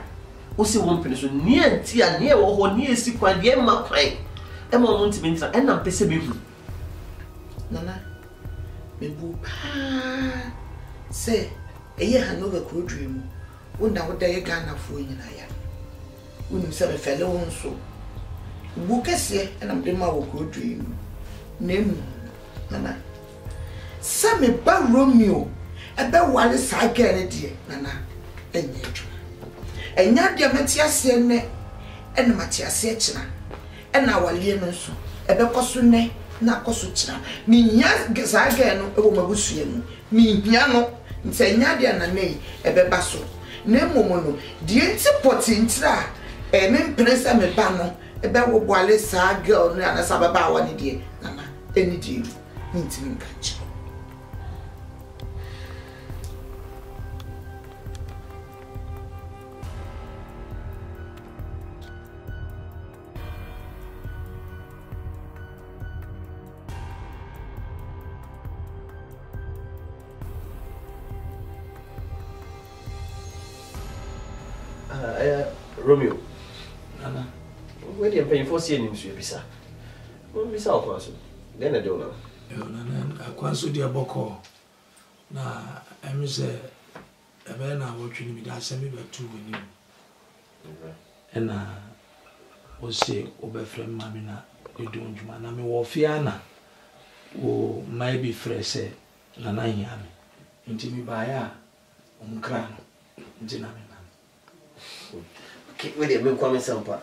What's the one peninsula near Tia near or near Sequan, near my pine? Emma won't mean and I'm pessimistic. Nana, me boo. Say. Hanover could dream. Wouldn't I would die a gun for you and I am. Wouldn't say a fellow on so. Book us here and I'm the mother good dream. Name Nana. Some about Romeo, about Wallace I can dear Nana, and yet. And not your Matthias and Matthias Setchna, and our Leonos, about Cosune, not Cosuchna. Me young Gazagan, oh, my Bussian, me Yano. Nse nyadia na nei ebeba so na momo no die nti potintra me prensa me ba no ebe wo boale sa girl no ana sababa wa ne die nana eni die ntimi nkachi Romeo. Nana. Where do you pay for seeing him, Bisa? Won't be south also. Then I don't know. Nana, I can't so dear Boko. Now, I'm say, a man I watching me that send me back to win you. And I will say, Ober friend Mamina, you don't, man. I mean, Wafiana. Oh, maybe fresh, Nana Yami. Into me by her, crown. Okay, wait a minute, come in some part.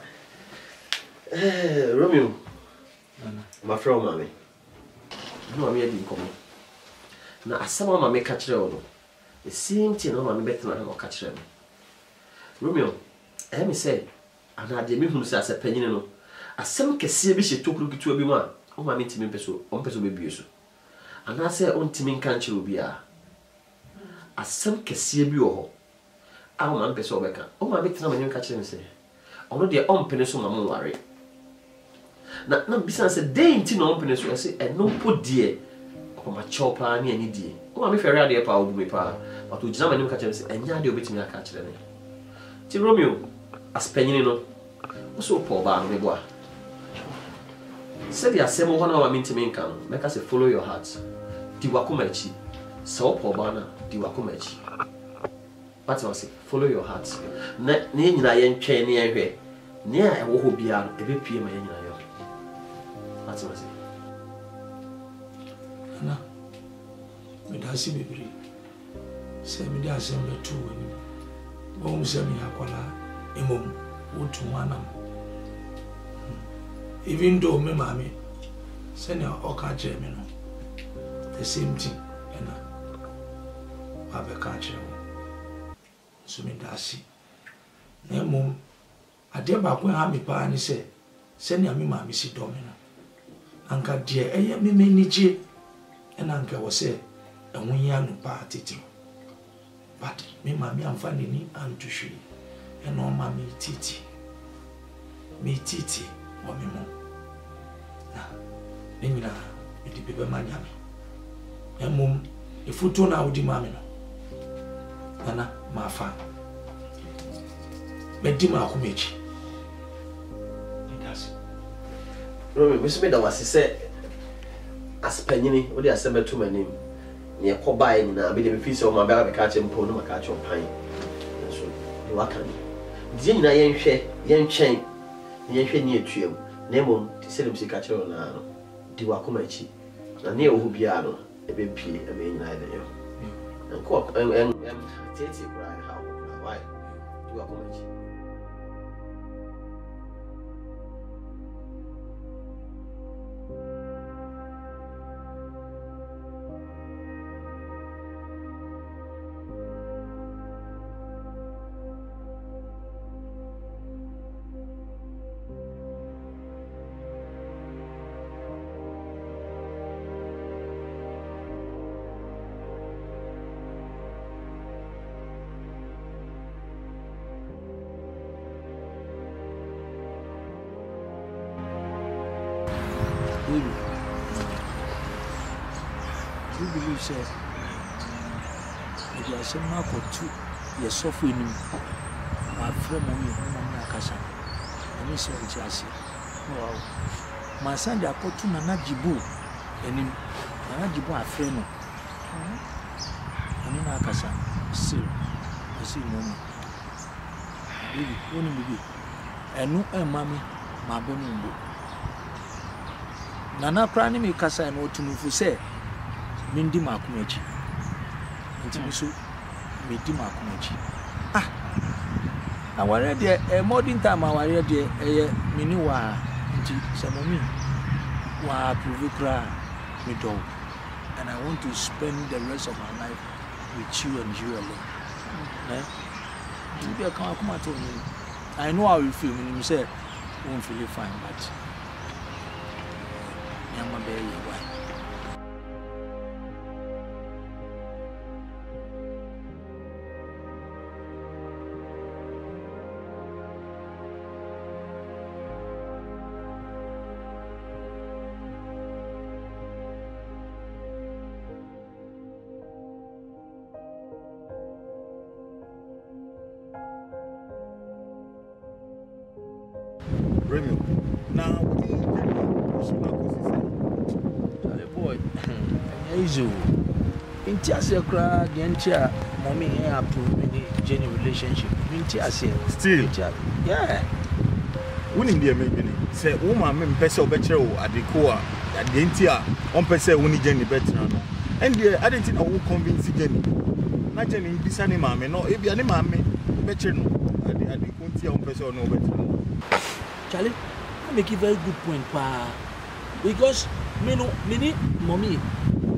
Romeo, my friend, mammy. No, I didn't come. Now, some of my catch them. The same thing, no, I'm better than I catch them. Romeo, I me say, and I did me who says a penny. No, as some can see a she took look to a man. Oh, my meeting me, peso, on peso baby. And I say, on Timmy country will be a. As some can see a bio. I want to be back. Oh, my victim, when you catch them, say, oh, no, they're on peninsula, I'm worried. Now, besides a day into no peninsula, I say, and no put dear, or my chopper, any dear. Oh, I'm very idea, power would be power, but to examine him catch them, and now they'll be me a catch them. Till Romeo, as penny, no, so poor bar, me boy. Said the same 1 hour mean to me income, make us follow your hearts. Diwakumechi, so poor banner, Diwakumechi. But I say, follow your heart. Name I ain't chain near here. Near I will be out a bit PM. That's what I say. Anna, me da si bebre. Say me da assemble two when you. Bom say me akwala emom wotu manam. Even though me mami say na oka je me no. The same thing, Anna. Abe ka che. so me dasi na mom ade ba ko ha me pa ni se ni ami ma me si do me no anka de eye me menije na anka wo se ehun ya no pa titiro but me ma me amfa ni antu hwe e no ma me titi wa me mo na nyina e di bebe ma nyame emom e foto na wodi ma me no nana ma fa me di ma ko mechi ndasi Romy we me da wase se aspanyini wo di asebeto manim ne ko bae ni na be de fi se o ma ba be ka che mpo no ma ka che pan so ni waka ni die nyina yenhwe ni etuam na mom ti se dem se ka che na no di wa ko machi na ne ohu bia no e be pie e me nyina de yo nko tete kura ha ko why di wa ko machi You believe so? Maybe I said Marco too. You're suffering him. My friend, Mamma Casa. And you say, wow. My son, they are put to Nanajibu. And him, Nanajibu, a friend. And in Akasa, still, I see mommy. Baby, only baby. And no, mammy, my bonumbo. Nana Prani me Casa and what to move for say. Mindi makumechi. Nti miso medi makumechi. Na ware de modern time ware de mini wa nti semomi wa provokra me do. And I want to spend the rest of my life with you and you alone. You be come to me. I know how you feel when you say won't feel fine, but Yama be why. Remy, now what do you boy, easy. In Tiasia cry, the entire mommy have to many genuine relationship. In Tiasia, still, yeah. Winning the maybe say, woman, Peso Betro at the core at the entire on Pesa winning Jenny better. And the I didn't know who convinced Jenny. Not Jenny, this animal, no, if you animal, better no. I didn't see on Pesa no better. Charlie, I make a very good point, pa. Because many mommy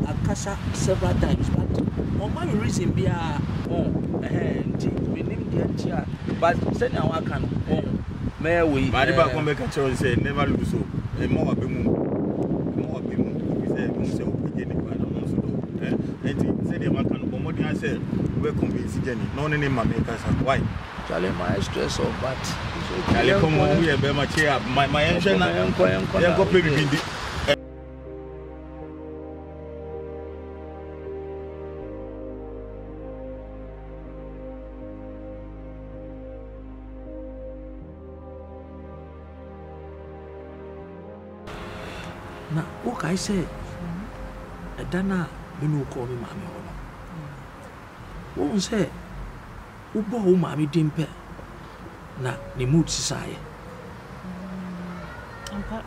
I casa several times, but on my reason be we name the entire, but send our can may we. Mariba come back and say never lose so. A more be moon. We say himself again. And say the man can come more say we convince Jenny. No name my makers why. Charlie, my stress of but Charlie, come on, we are very much here. My engine, I am going now, what I say, a dana, you know, call me mammy. What say? Ubo mami dimpe na ni mood sisaye.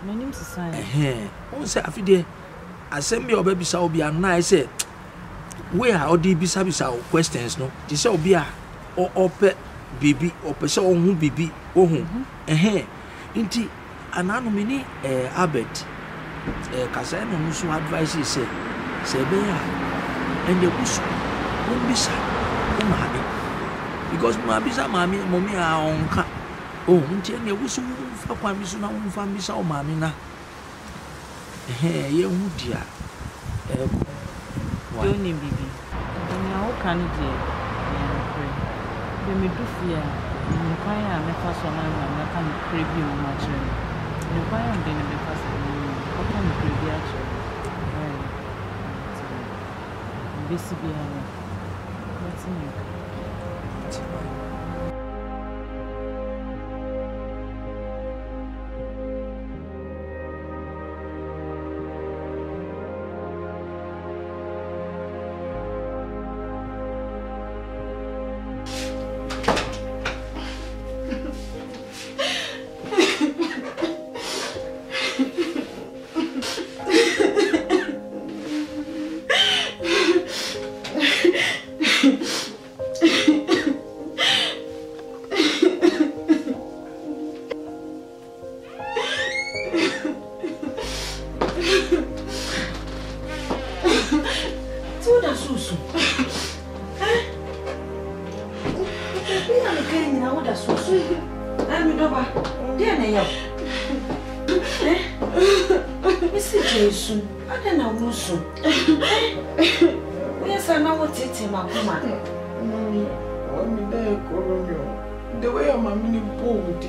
My name is Sisaye. On say afide asem be oba bisa obi anu na say where how dey bisa questions no. They say obi a ope bibi ope say ohun bibi ohun. Nti ananu mini Albert kasa no musu advice say be ya ende kusu on bisa o mami because my bisa mommy onka oh nti na wusu fa kwa bisu na mfa bisa o mami na ye hu dia Doni bibi na o kan je de me du fia ni kwa ya me fa so na na kan krebi o ma chere ni kwa ya de me fa so o kan krebi a chere bisi bi ha what's in it the way I'm a mini bold,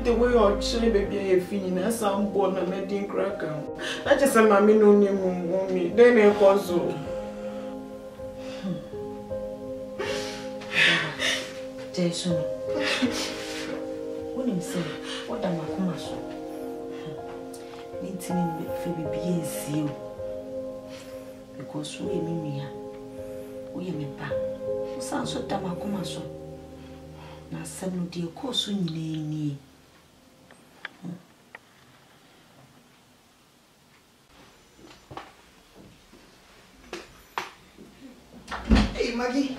the way you're chilling, baby, I feel as I'm born a wedding cracker. I just am a minimum me, then I cause you. Jason, what him say? What am I come as? Need to be you because we me, we me back. Sounds so damn come as na sanu de ko so nyina ni Hey Maggie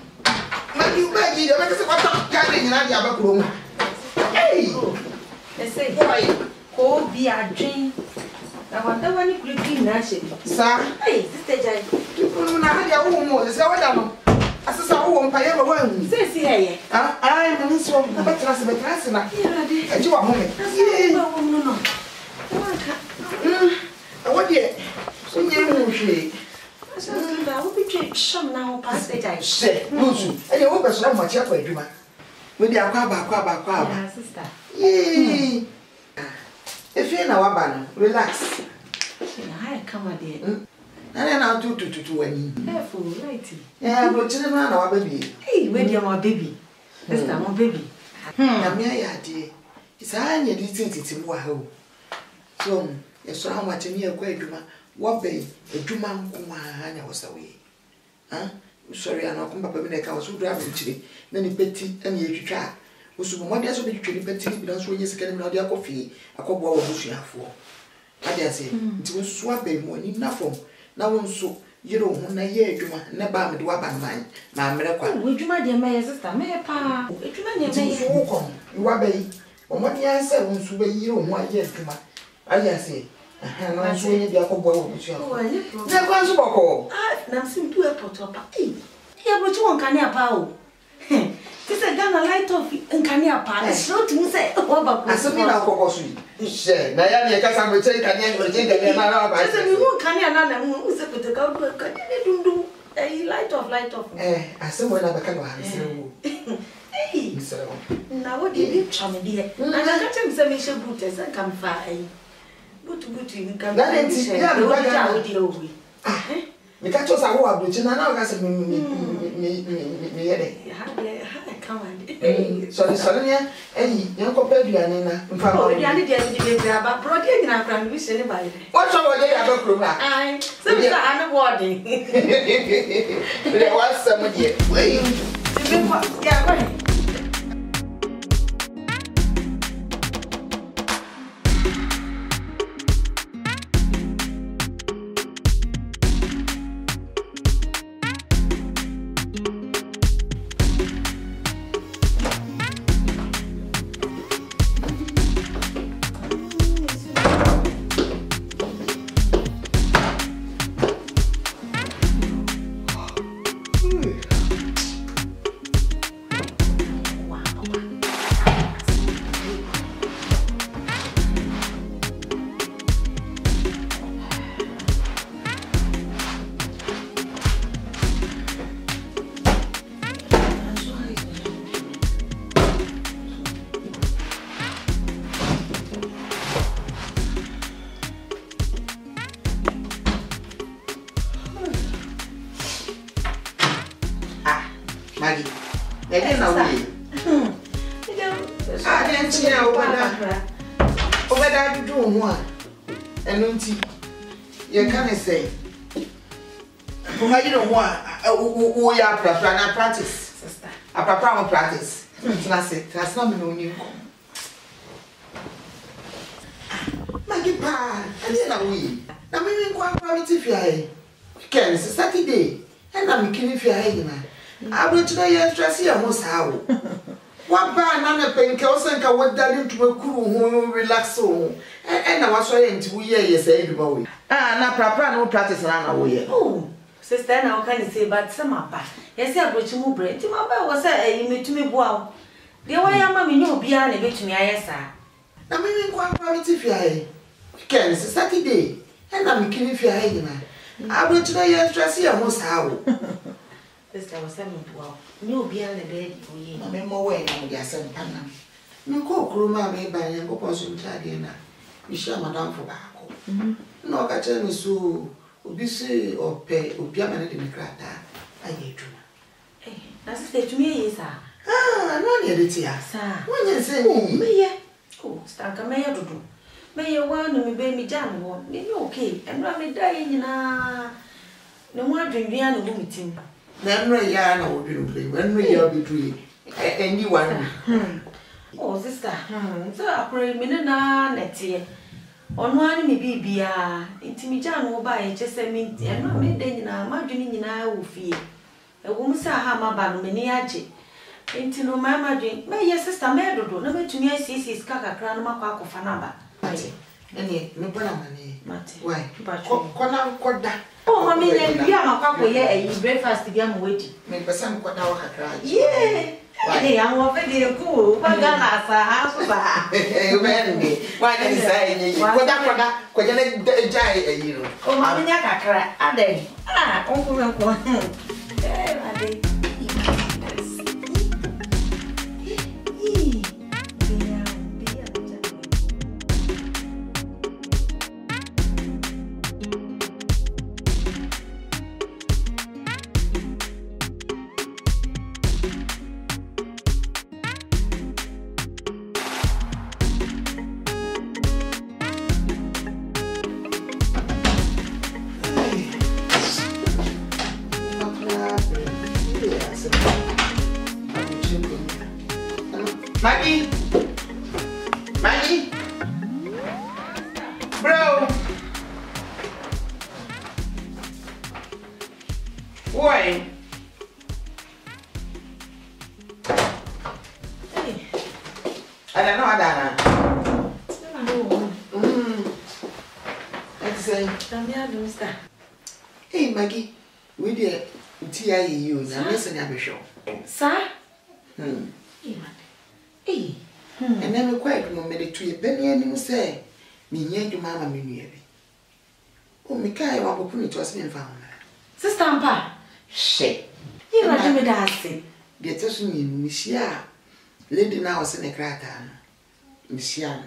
da make se kwata ka de nyina dia ba kuro mu hey say boy ko bi adwen na wanda wani kuri na she sa hey sister jai kuro na ha dia wo mu se wada no asesa wo mpaye ba wan se si heye ai me nso na betrase na aji wa ho me ba wo no wanka awode so nye mu hwe asesa wo bi twe sham na ho pass jai se nusu ene wo be so na mo chia kwa adwuma we di akwa ba sister if you na waba no relax I come there na tu wani careful right bro chine na wa baby hey where dey my baby sister my baby na me ya de isa anya di titi mu ha o so ye so ha wache me akwa adwuma wo be adwuma nko anya wo sawe sorry ana ko papa bi na ka wo so dra be chire na ni peti na ye twitwa wo so mo dia so be twitwa ni peti bi na so ye sika na dia kofi akobwa wo busuafo ade ase nti wo so abe mo ni na fom na won so yero hu na ye adwuma na ba me de wa ban man ma mere kwa adwuma de me sister me pa adwuma de me so wo kom wa ba yi o mo dia se won so ba yero hu aye adwuma ade ase na so ye dia akobwa wo busuafo na kwa so boko na sim tu airport opa ya bro chi won kan ya pa o Kisa Ghana light off nkania pa. So to say what about asemi na kokko so yi. She na ya ne kasa me che nkania no je nkania na ba. Kisa mi hu nkania na mu se pete ka do ka ne dundum. Light off. Asemi na be ka no ha se wo. Eh. Na wo di chame di. Na ka che mi se me she boot se kam fa ai. Boot ni kam. Na ne ti ya do ba ga wo di owi. Me ka cho sa wo abrochi na ka se me yede. Come on. Sorry ya. Yan ko pe duane na. Mfa Oh, duane dia di be graba. Pro dia nyina kra no bi se ne ba ide. What so dey ya ba kro ma? Ai, se bi sa ana boarding. There was some there. Wait. Yeah, go ahead. ho eno nti ye can say imagine who ya practice sister a papa practice that's not me no new Maggie pa na we na me nkwa kwamiti fiae ken Saturday na me kini fiae na abrochira ye stress ya ho saawo wa ba na na penke o se nka wodali ntuma kuru ho relax ho na waso ye nti wo ye say bi ba we na papa no practice na wo ye sister na o kan say but some apa yes abrochi mu bre nti ma ba wo say metumi boa de wa ya ma me nyo bia na betumi ayesa na me nkwa kwamiti fiae ken Saturday na me kini fiae na abrochira ye stress ya ho saawo sister was saying wow nyo bia na be oye na me mo we na me asem pana me ko kroma me ba yan ko poso ntade na mi sha madam fo ba ko no ka che me so obi se ope obi amane de me krata aye dwuma na sister tumi ye sa no ne de tia sa wonye se ni me ye stanka me ye dudu me ye wa no me be mi jam wo ni okay enra me da ye nyina ne mo adwendwia ne wo mitim na nre ya na wo dwenu bre nre ya obi eni wan sister so akure me na netie ono ani me bibia intimi ja no ba ye chese me enra me de nyina ma dwene nyina wo fie ewo mu sa ha ma ba no me ni age enti no mama dwen me ye sister me dodo na betumi asisi ska kakra no makwa akofa na ba ene me bona mane mate why kona koda mama ye bia makwa ko ye ayi breakfast bia mo wedi me pesa me koda wa kakra yeah ya mo fe de ku ba ga na sa ha so ba you man me why can you say ni koda ko jana jai ayi no mama nya kakra adai onku me ko adai Maggie, bro, boy, I don't know Adana. Let's say, hey Maggie, we did TIU, now listen, I'm sure. Sir? And then we quite no medicate, Benny and you say, me near you, mamma, me near me. Oh, me kai, what will put it was me found. Sister Ampa, shake. You are me dancing. Get us me, Monsieur. Lady now was in a cratan. Monsieur,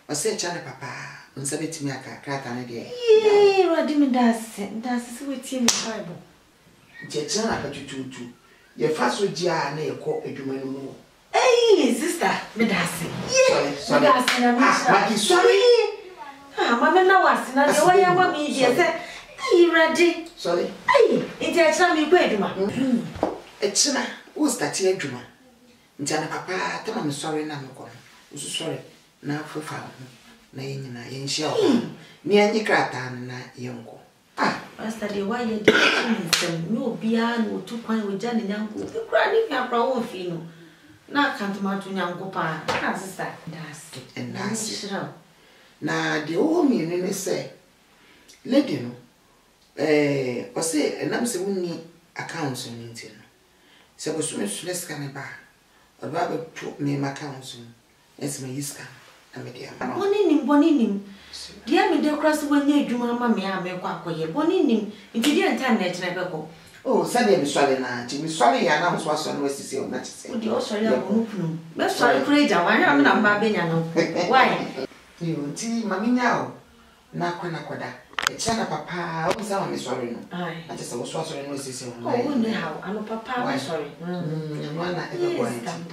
or say China Papa, and said it to me a cratan again. Yea, Radimi dancing, dances with him in Bible. Jetson, but you too. Your first with Jan, a court, a human more. Hey, sister, me dancing. Sorry, Maggie, sorry. Mamma, no was not the way I want me, dear. Hey, ready? Sorry. Hey, it's a me bedma. It's not, who's that here, Juma? Jana Papa, tell me sorry, no, sorry. Now for fun. Name in shell. Near the cratan, young. Master, the why you did no piano 2 points with Johnny Yanko. The granny have our own fino. Now can't match Yanko pa. Sister, that's it. And that's it. Now, the old meaning say, Lady, or say, and I'm saying accounts on it. So, as soon as let's come back, or rather took me my counsel. It's my iska. I'm a dear. Bonin. Dear me, the cross when you do mamma, me, I make quack for you. Bonin, if you didn't turn it, never go. Oh, Sunday, Miss Solina, Jimmy Solly, and I was on West Sea of Natchez. Would you also have That's sorry, Craig, I'm not Babino. Why? You see, Mammy now. Nakwana, a China Papa, was on Miss Solina. I just was also in West Sea. Oh, now, I'm a Papa, I'm sorry. And one I ever wanted. I'm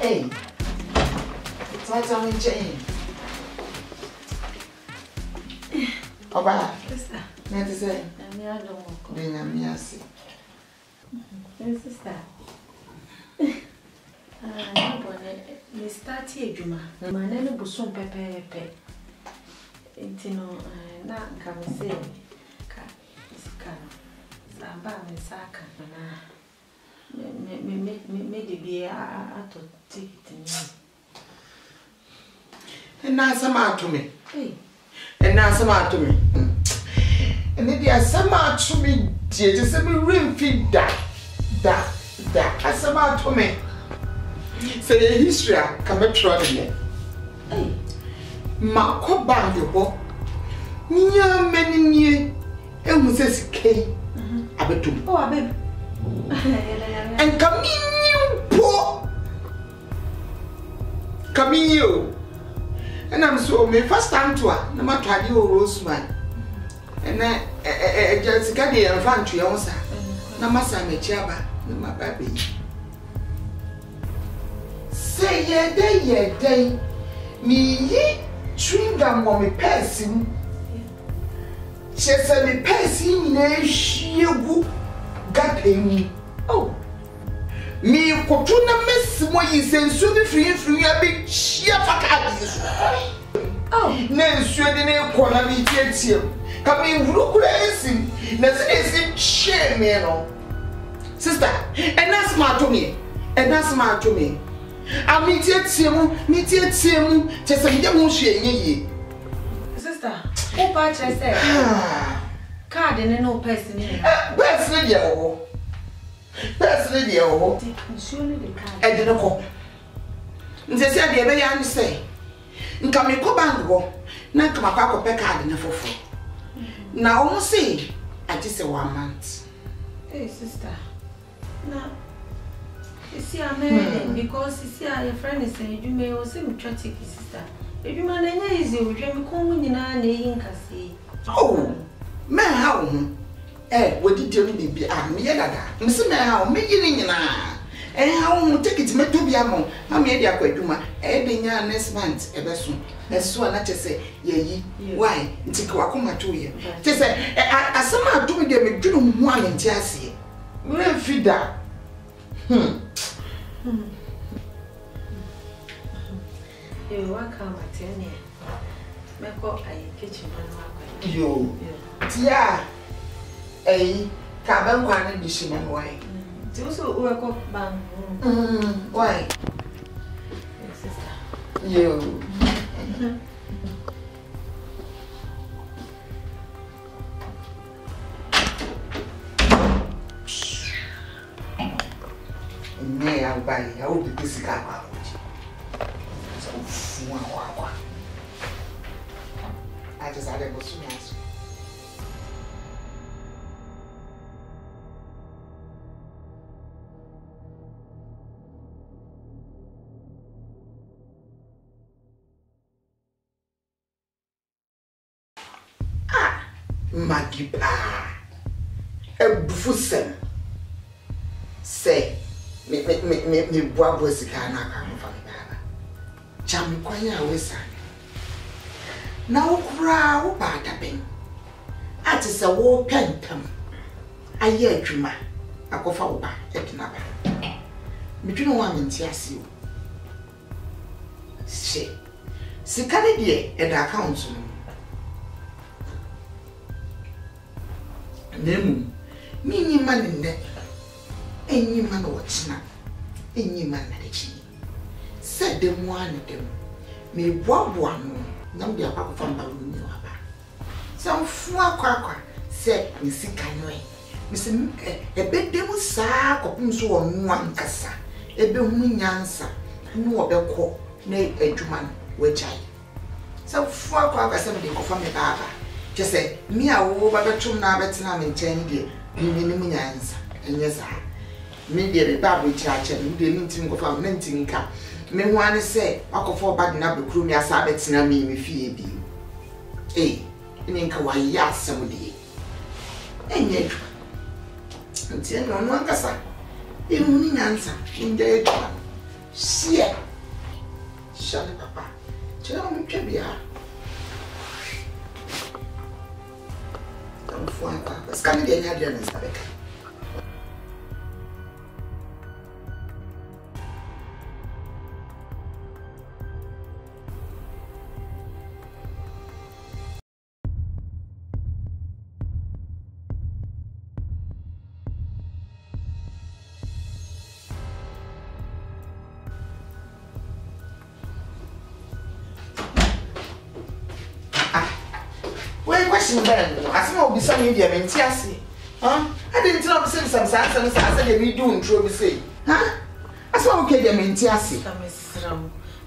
Hey, what's on Jane? Oba, Sister. Net is it? I don't know. Being a mercy. Sister. Me start here, Juma. My name was some pepe. Intino, na come say, Samba, me saka, me be a to take it. And now some out to me. Hey. And now some out to me. And maybe I some out to me, dear, just let me ring feed that. I some out to me. Say a history, come a trouble. Hey. Marco Bango. Nya many near, and who says K. Abetum. Oh, I bet. And come in, you poor. Come in, you. And I'm so me first time to her, no matter you Roseman. And then Jessica, the infantry also. No matter me chaba, no my baby. Say ye day, me ye chewing gum on me passing. She said me passing you got him. Oh, me Kotuna miss what you say, so be free a big sheer for oh, no, sure the name corner me takes you. Come in, look racing. That's it, share me. Sister, and that's my to me. And that's my to me. I meet him, just a young shame. Sister, who patch I said? Card and no person in it. That's radio. Surely the card. I didn't know. They said the very answer. Come in Cobango, not come a pack of card in a fufu. Now, almost say, I just say 1 month. Hey, sister. Now, you see, I'm married because you see, your friend is saying you may also be tragic, sister. If you man, is you dream coming in a name, Cassie. Oh, man, how? What did you be? I'm Yada. Miss Mel, making in and how take it to be among. I made a quadruma, adding your next month, ever soon. As soon as I say, ye, why? It's a quacuma to you. Just say, I somehow do me them do one in Jessie. We'll feed that. You walk out at any. Make up a kitchen man. You, yeah. A cabin one edition and why? Also, work up bang. Why? You. May I buy? I will be this guy. So, I just had a good soon. Magipa a bufusem say me boabo sika na aka fa baba chami kwanya wesa na okura wo ba da ben ati se wo pentam aye adwuma akofa wo ba ekina ba midwene wo amenti ase o she sika ne de e da account no Nemu, mini man in there, any man watching, any man at the chin. Said them one of them, may one, no be a papa from Balloon. Some four quacker said, Missy Canway, Miss a bed demo sack of so on one cassa, a booming answer, no other call, nay, a human, which I. Some four quacker somebody go from the barber. Just say, me a wo ba betum na betina me nchen de, me ni munyansa. Enye sa. Me de be ba bo chiache, me de ntim go fa me ntinka. Me ho ane say, akofo ba de na be kru me asa betina me fie bi. Eh, ni nka wa ya asem de. Enye dwa. Nti no no ankasa. E mu ni nyansa, nje dwa. Sie. Shale papa. Chira mu twa bia. Scan the Adrian and Sabek. I said, "Oh, be some India and Tiasi." Huh? I didn't tell some sense. I said, "We do and trouble say." Huh? I said, "Okay, them in Tiasi."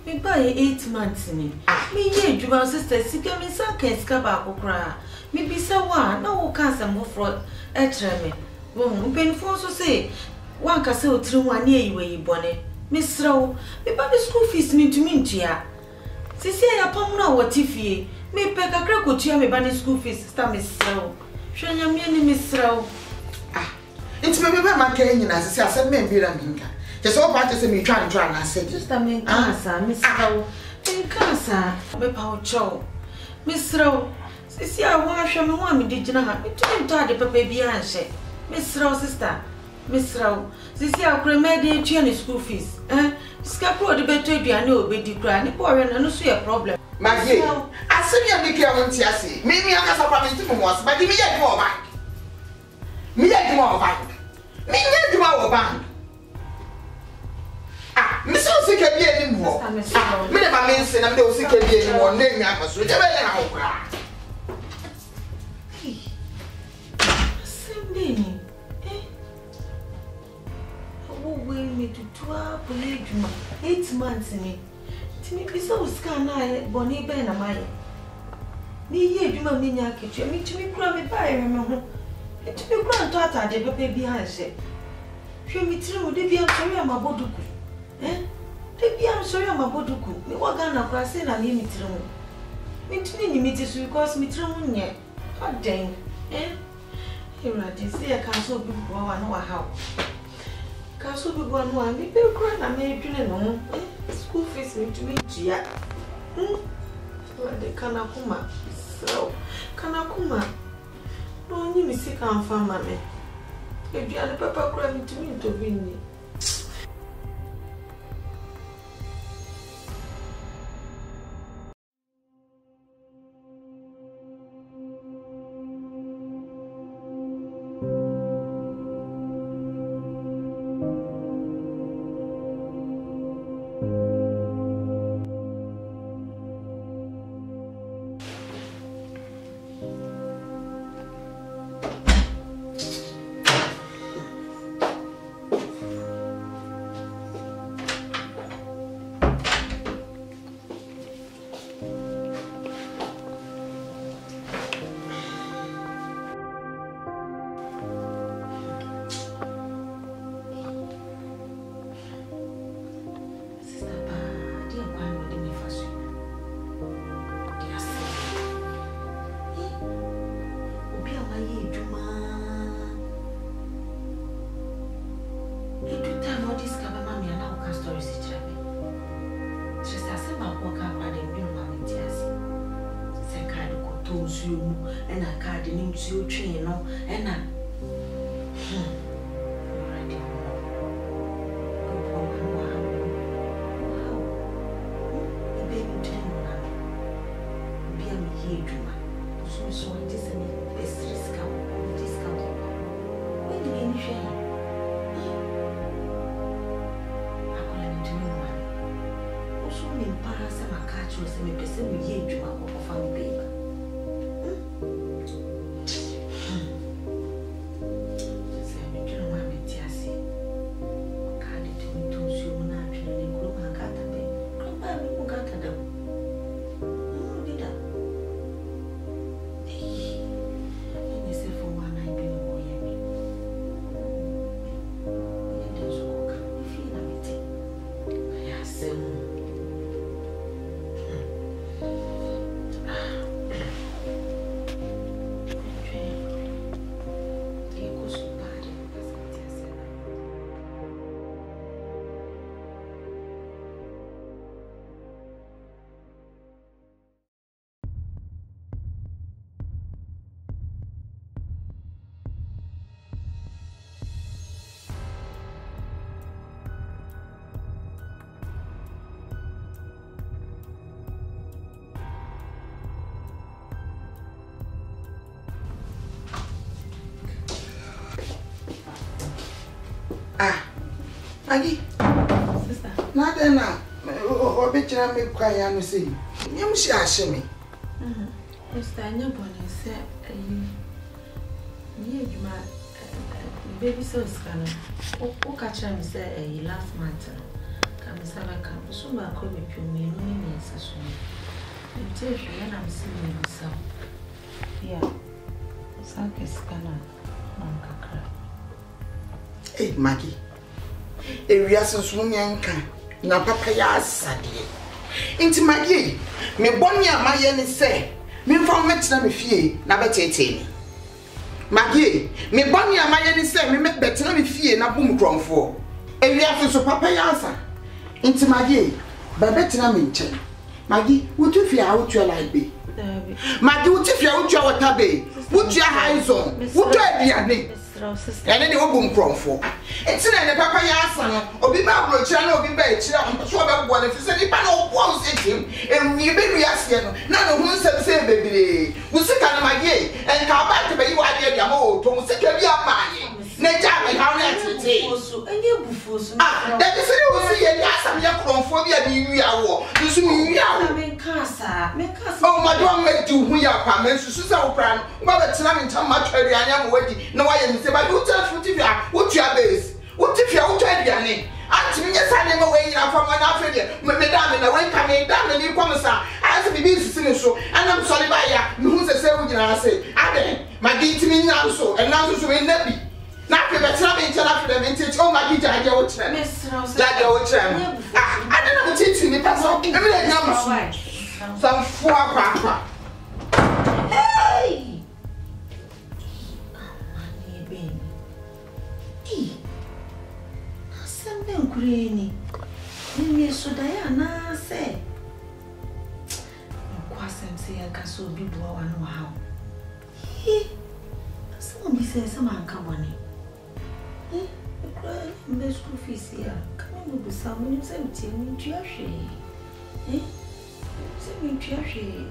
Me buy 8 months in it. Me, you, my sister, sick of me, some can't scabba cry. Me be so one, no cancer move for a tremor. Won't be forced to say, one can sell through 1 year where you bonnet. Miss Row, me buy the school fees me to mean to ya. Sissy, upon now what if ye. Me pek a crack with you, me banny school fees, star Miss Row. Show your many Miss Row. Ah, it's maybe my cane as I said, maybe I'm Inca. Just all parties and me trying to I said, just a man cancer, Miss Row. In cancer, me power chow. Miss Row, Sissy, I wash me want me did you not? Me too tired of baby answer. Miss Row, sister, Miss Row, Sissy, I'll cremate the school fees. Scapo the better I know, be decrying, poor and no see a problem. My dear, I said, you can't see. Maybe I have a promise to once, but me yet more bank. Me yet more bank. Me yet more bank. Ah, Miss Ossie can be anymore. Me never mention I'm the Ossie can be anymore. Name me, I must reach a better. Sending, eh? Who will me to 12 8 months in it? Me be so scan I Bonnie Ben am I. Me ye do my minion kitchen, me to me cry me by him. It to be grand tata, the baby behind say. Show me through, they be sorry I'm a boduku. Eh? They be sorry I'm a boduku. Me walk on a cross and I mean me through. Me to me meet this because me through yet. God dang, eh? Here I did say I can't so big boy, I know how. Can't so big one, me be crying, I may drink no. School fees me to me, Gia. The Kanakuma. So, Kanakuma. No, you miss it, can't find mammy. If you had a papa crying to me to win me. And I can't use your train, no, and I. Maggie. Sister. Nadena. Obechira me kwaya no sei. Nyam shi ahye me. Sister, anybody say you juma baby so scan. O catch me say last month. Come say come so ma ko me pi me no me nsa so. Nti ehwe na me see me nsa. Yeah. Saka scan kakra. Hey, Maggie. Ewiase so nyanka na papa ya asade. Inti Maggie, me bonni amaye ne se, me mfa metina me fie na betete ni. Maggie, me bonni amaye ne se, me betina me fie na bum kromfo. Ewiase so papa ya asa. Inti Maggie, ba betina me nche. Maggie, wutu fie a wutu like be. Maggie, wutu fie a wutu water be. Wutu horizon. Wutu aduane. And the open cromfo. It's in the papa yasan, or be back, channel, be bed, so about one if you said, Pano was it him, and we baby asking, none of whom said, say, baby, we sick on my gay, and come back to be what you're more, to sick of your money. Nature, and how that's it. And you buffoons. Ah, that is it, will see, and yes, I'm your chromophobia, you are, you see, you are. Oh, my dog made you who are comments, so proud, but it's not in time much, I am waiting. No, I am. But you tell what you are base. What if you are trying to be? Auntie, yes, I never wait from an African. Madame, and I went coming down and you promise her. I have to be busy so, and I'm sorry by ya. Who's the same with I say? I my gate to me now so, and now so will not be. Not the better than tell after them and teach all my guitar. I don't know teaching me. That's all. Every number. Some 4 papa. Hey! Something greeny. You so Diana say. Quasem say I can so be blow and know how. Some say some come on it. The school fees here. Come with someone you say, Trashy. Say me Trashy.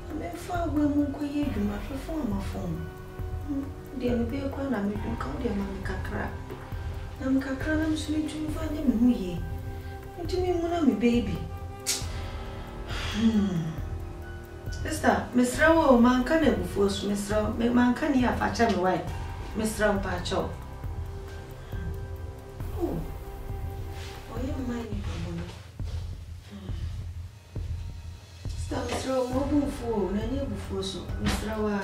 I'm far away, won't go here, you must reform my phone. There may be a corner, I'm making call their mammy crack. I'm cacram sweet to find them who ye. What do you mean, when baby? Sister, Miss Row, man can never force Miss Row, make man can you have a chum white, Miss Row Pacho. Oh, you mind Sister, Miss Row, mobile phone, and you before so, Miss Row.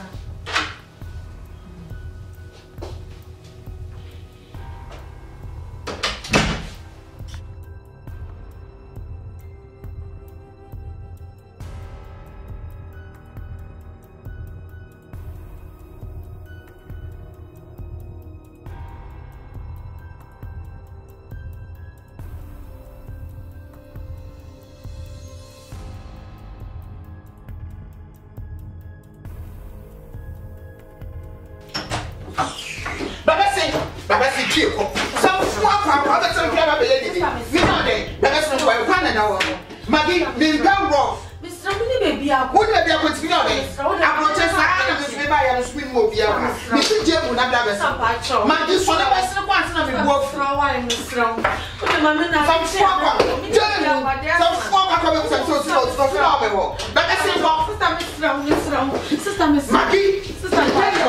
Maggie, the girl rough. Mr. Baby, I would have been able to be honest. I want to say, I am swim over here. Mr. Jim will not have a sample. Maggie, so that was the one to be worth for a while, Miss Strong. But the man, some swamp, some swamp, but that's it. Sister Miss Maggie, Sister Maggie,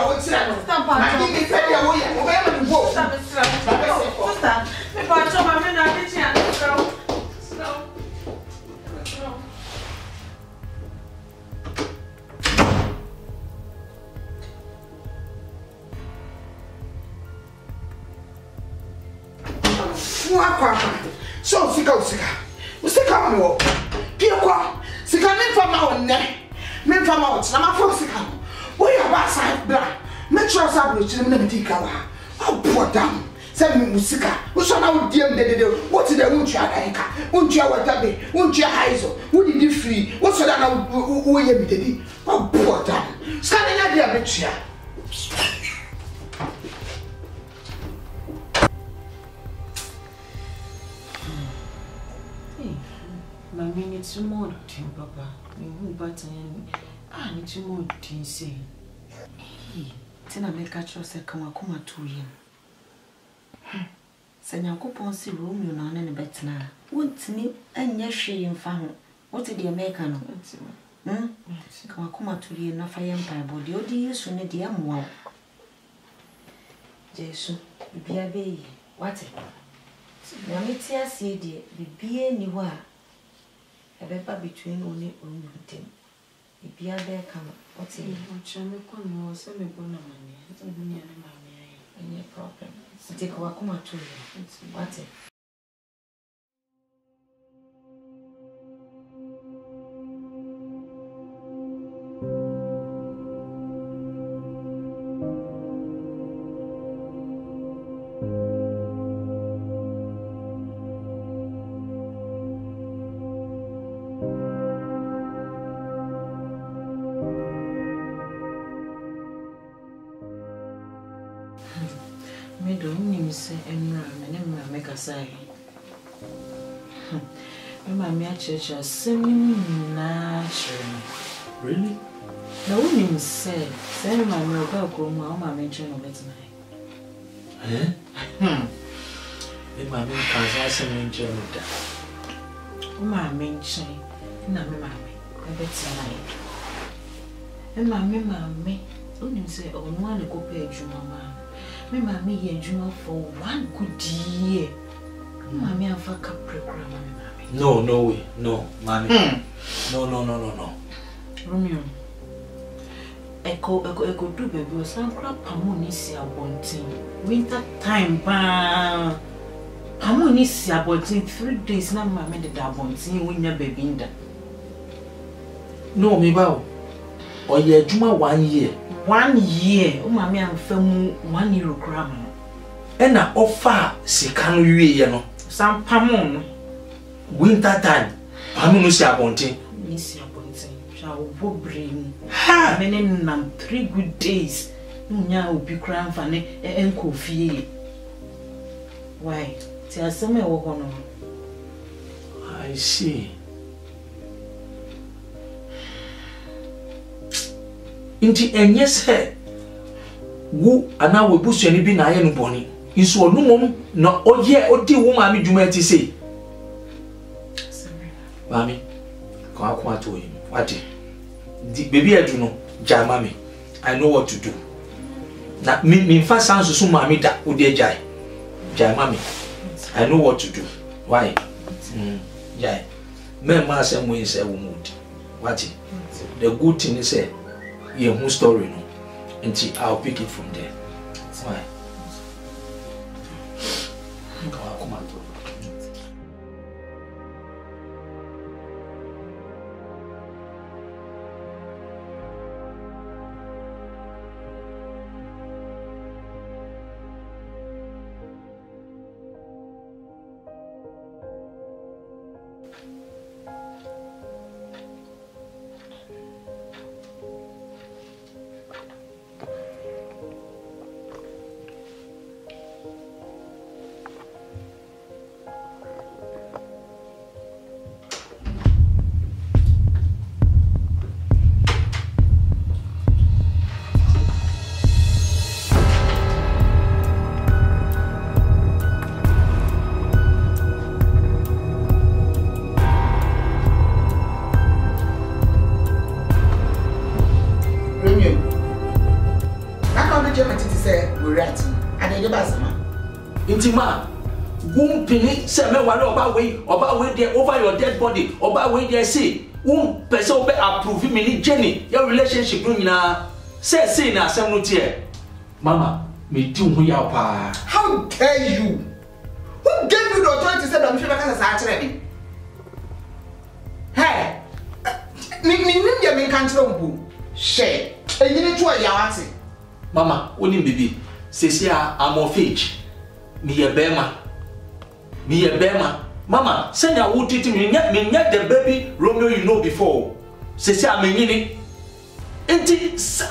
so sika usika mo pie kwa sika me fama onne me fama ot na ma fo sika wo ya ba sai bra me tro sa bro chiri me na bi ka wa abodam se me musika wo so na wo diem de wo ti de wo ntwa dan ka wo ntwa wata be wo ntwa haizo wo di free wo so da na wo ye mi de abodam sika na ya de abetua My minutes more to Papa. Me but it's more to say. Tina make a choice come 2 years. Nyankopɔn si Romeo na ne betena. Wontimi anya hwe mfa ho. What did the American? Come to the enough I empire body. O dear, soon a dear more. Jesu, be a baby. What? Yamitia see dear, be anywhere. A paper between only on him. Be a bear come. What's it? Any problem? Take a come to you. What's it? Me don't say and make a sign. My church are singing natural. Really? No one said, send my milk, my mention of it tonight. In my main class, I mention that. My mention, no, mammy, I bet tonight. And my mammy, only say, oh, one go pay you, mamma. Me mammy and you for 1 good year. Mammy, I'm for a program, mammy. No, no way, no, mommy. No. Romeo, echo do baby, some crap pamonisia wanting. Winter time, bam. Pamonisia wanting 3 days now, mammy, the dabonting when your baby in there. No, me bow. Or ye juma 1 year. 1 year, oh, mammy, I'm film 1 year grammar. And I offer Sikano, you know. Some pamon. Winter time, Pamonusia wanting. Miss your bonting, shall bring. Ha! Meaning 3 good days. Now be cram for and coffee. Why? Tell some walk on. I see. Inti enyes he wo ana we busuani bi na aye no boni nso onu mom na oye odi wo ma mi dwuma ti sei mami ko akoma to yi wati di baby edu no ja mami I know what to do na mi fa sanso so mami da odi ejai ja mami I know what to do why jai me ma say mo yin say wo mood wati the good thing is say your whole story no until I'll pick it from there. Why? Come on. Intima, Pini, say, me worry about way there over your dead body, about way there see. Person be approve me Jenny, your relationship na say na some no tear. Mama, me do who ya pa. How dare you? Who gave you the authority to say that I'm sure I can Hey, me can't tell share. And you need to a Mama, only baby. Say I'm of age. Me a bema. Mama, send your wood to me yet the baby Romeo you know before. Say I'm in it.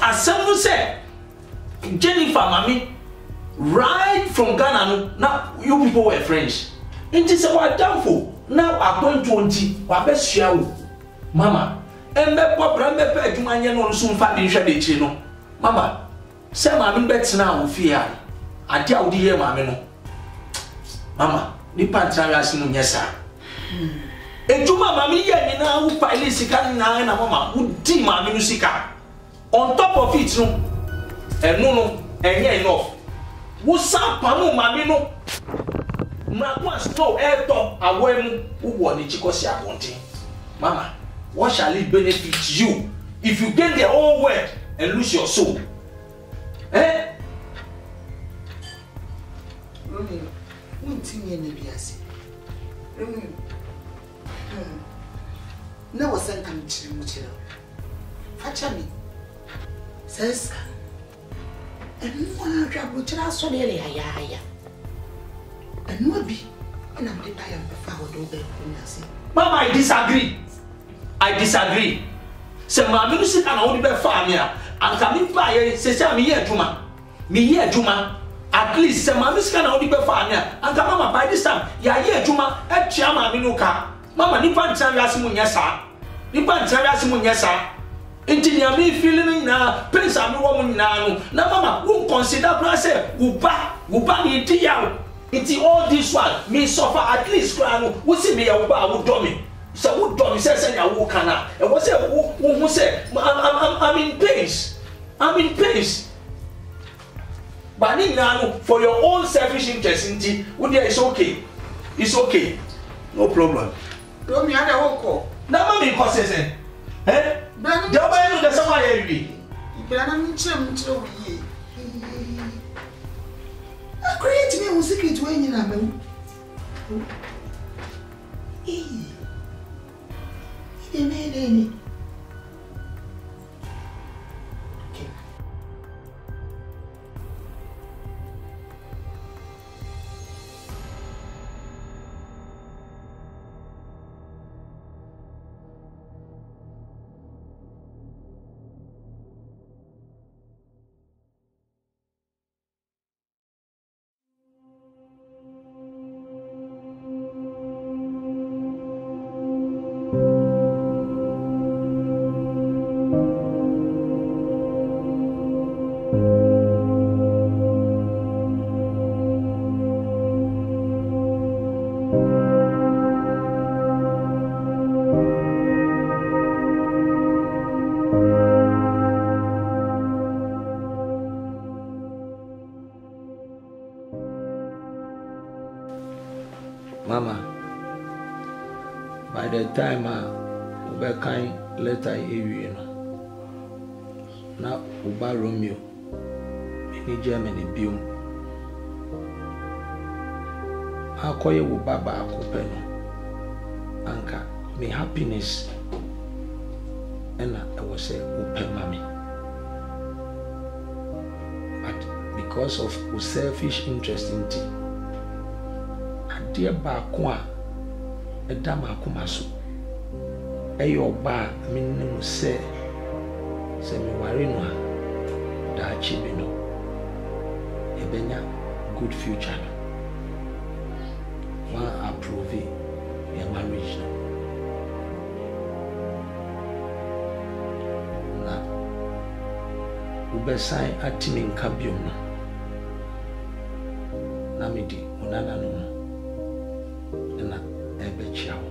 As someone said, Jennifer, mommy, right from Ghana. Now you people were friends. It is our downfall. Now I'm going to 20. What best you, Mama? And me papa me pe adwumanya no so mfa de hwe de chi no. Mama, say mommy bet now fear. Ade a wo de ye mommy no. Mama, nipa ntrawiase mu nyesa. Ejuma mami ye ni na wo pile sika na na mama, wo di mami no sika. On top of it no, no, enye enough. Wo sa panu mami no. Ma kwa store airtop awemu wo wo ni chikosi abonte. Mama, what shall it benefit you if you gain the whole world and lose your soul? Eh? Romy, won't me any bias. Romy, no was sent come to Muchero. Fetch me. Says, and one drop which I saw nearly higher. And no be, and I'm the buyer of the foul over. Mama, I disagree. Say, my music and only be farm here. And coming by, say, me here, Juma. At least, say, my music and only be farm here. And Mama, by this time, ya here, Juma, at Chama Minuka. Mama, Nipan Tariasimunyasa. Nipan Tariasimunyasa. Engineer me feeling na, Prince and woman now. Now, Mama, won't consider, say, Uba, ni Tiao. It's all this one, me suffer at least, we see me a would do me. So, would do me, says, I walk and what say, who say, I'm in pains. But now, for your own selfish interest, it's okay. It's okay. No problem. Don't me under Hoko. Now, me causes, eh? Don't buy the summer every. But I'm to ye. Create me a secret when you know. He made any. Mama, by the time we kind letter you know. Now Uba Romeo in Germany bill. I call you Baba Kopeno. Anka, me happiness. And I was say open mommy. But because of selfish interest in tea. Dear Bakwa, a dama kumasu. Ayo ba, minimum say, me warino, da chibino. Ebenya, good future. One approve your marriage. Na, ube sign a teaming cabium. Namidi, unana no. Na ebe chiao.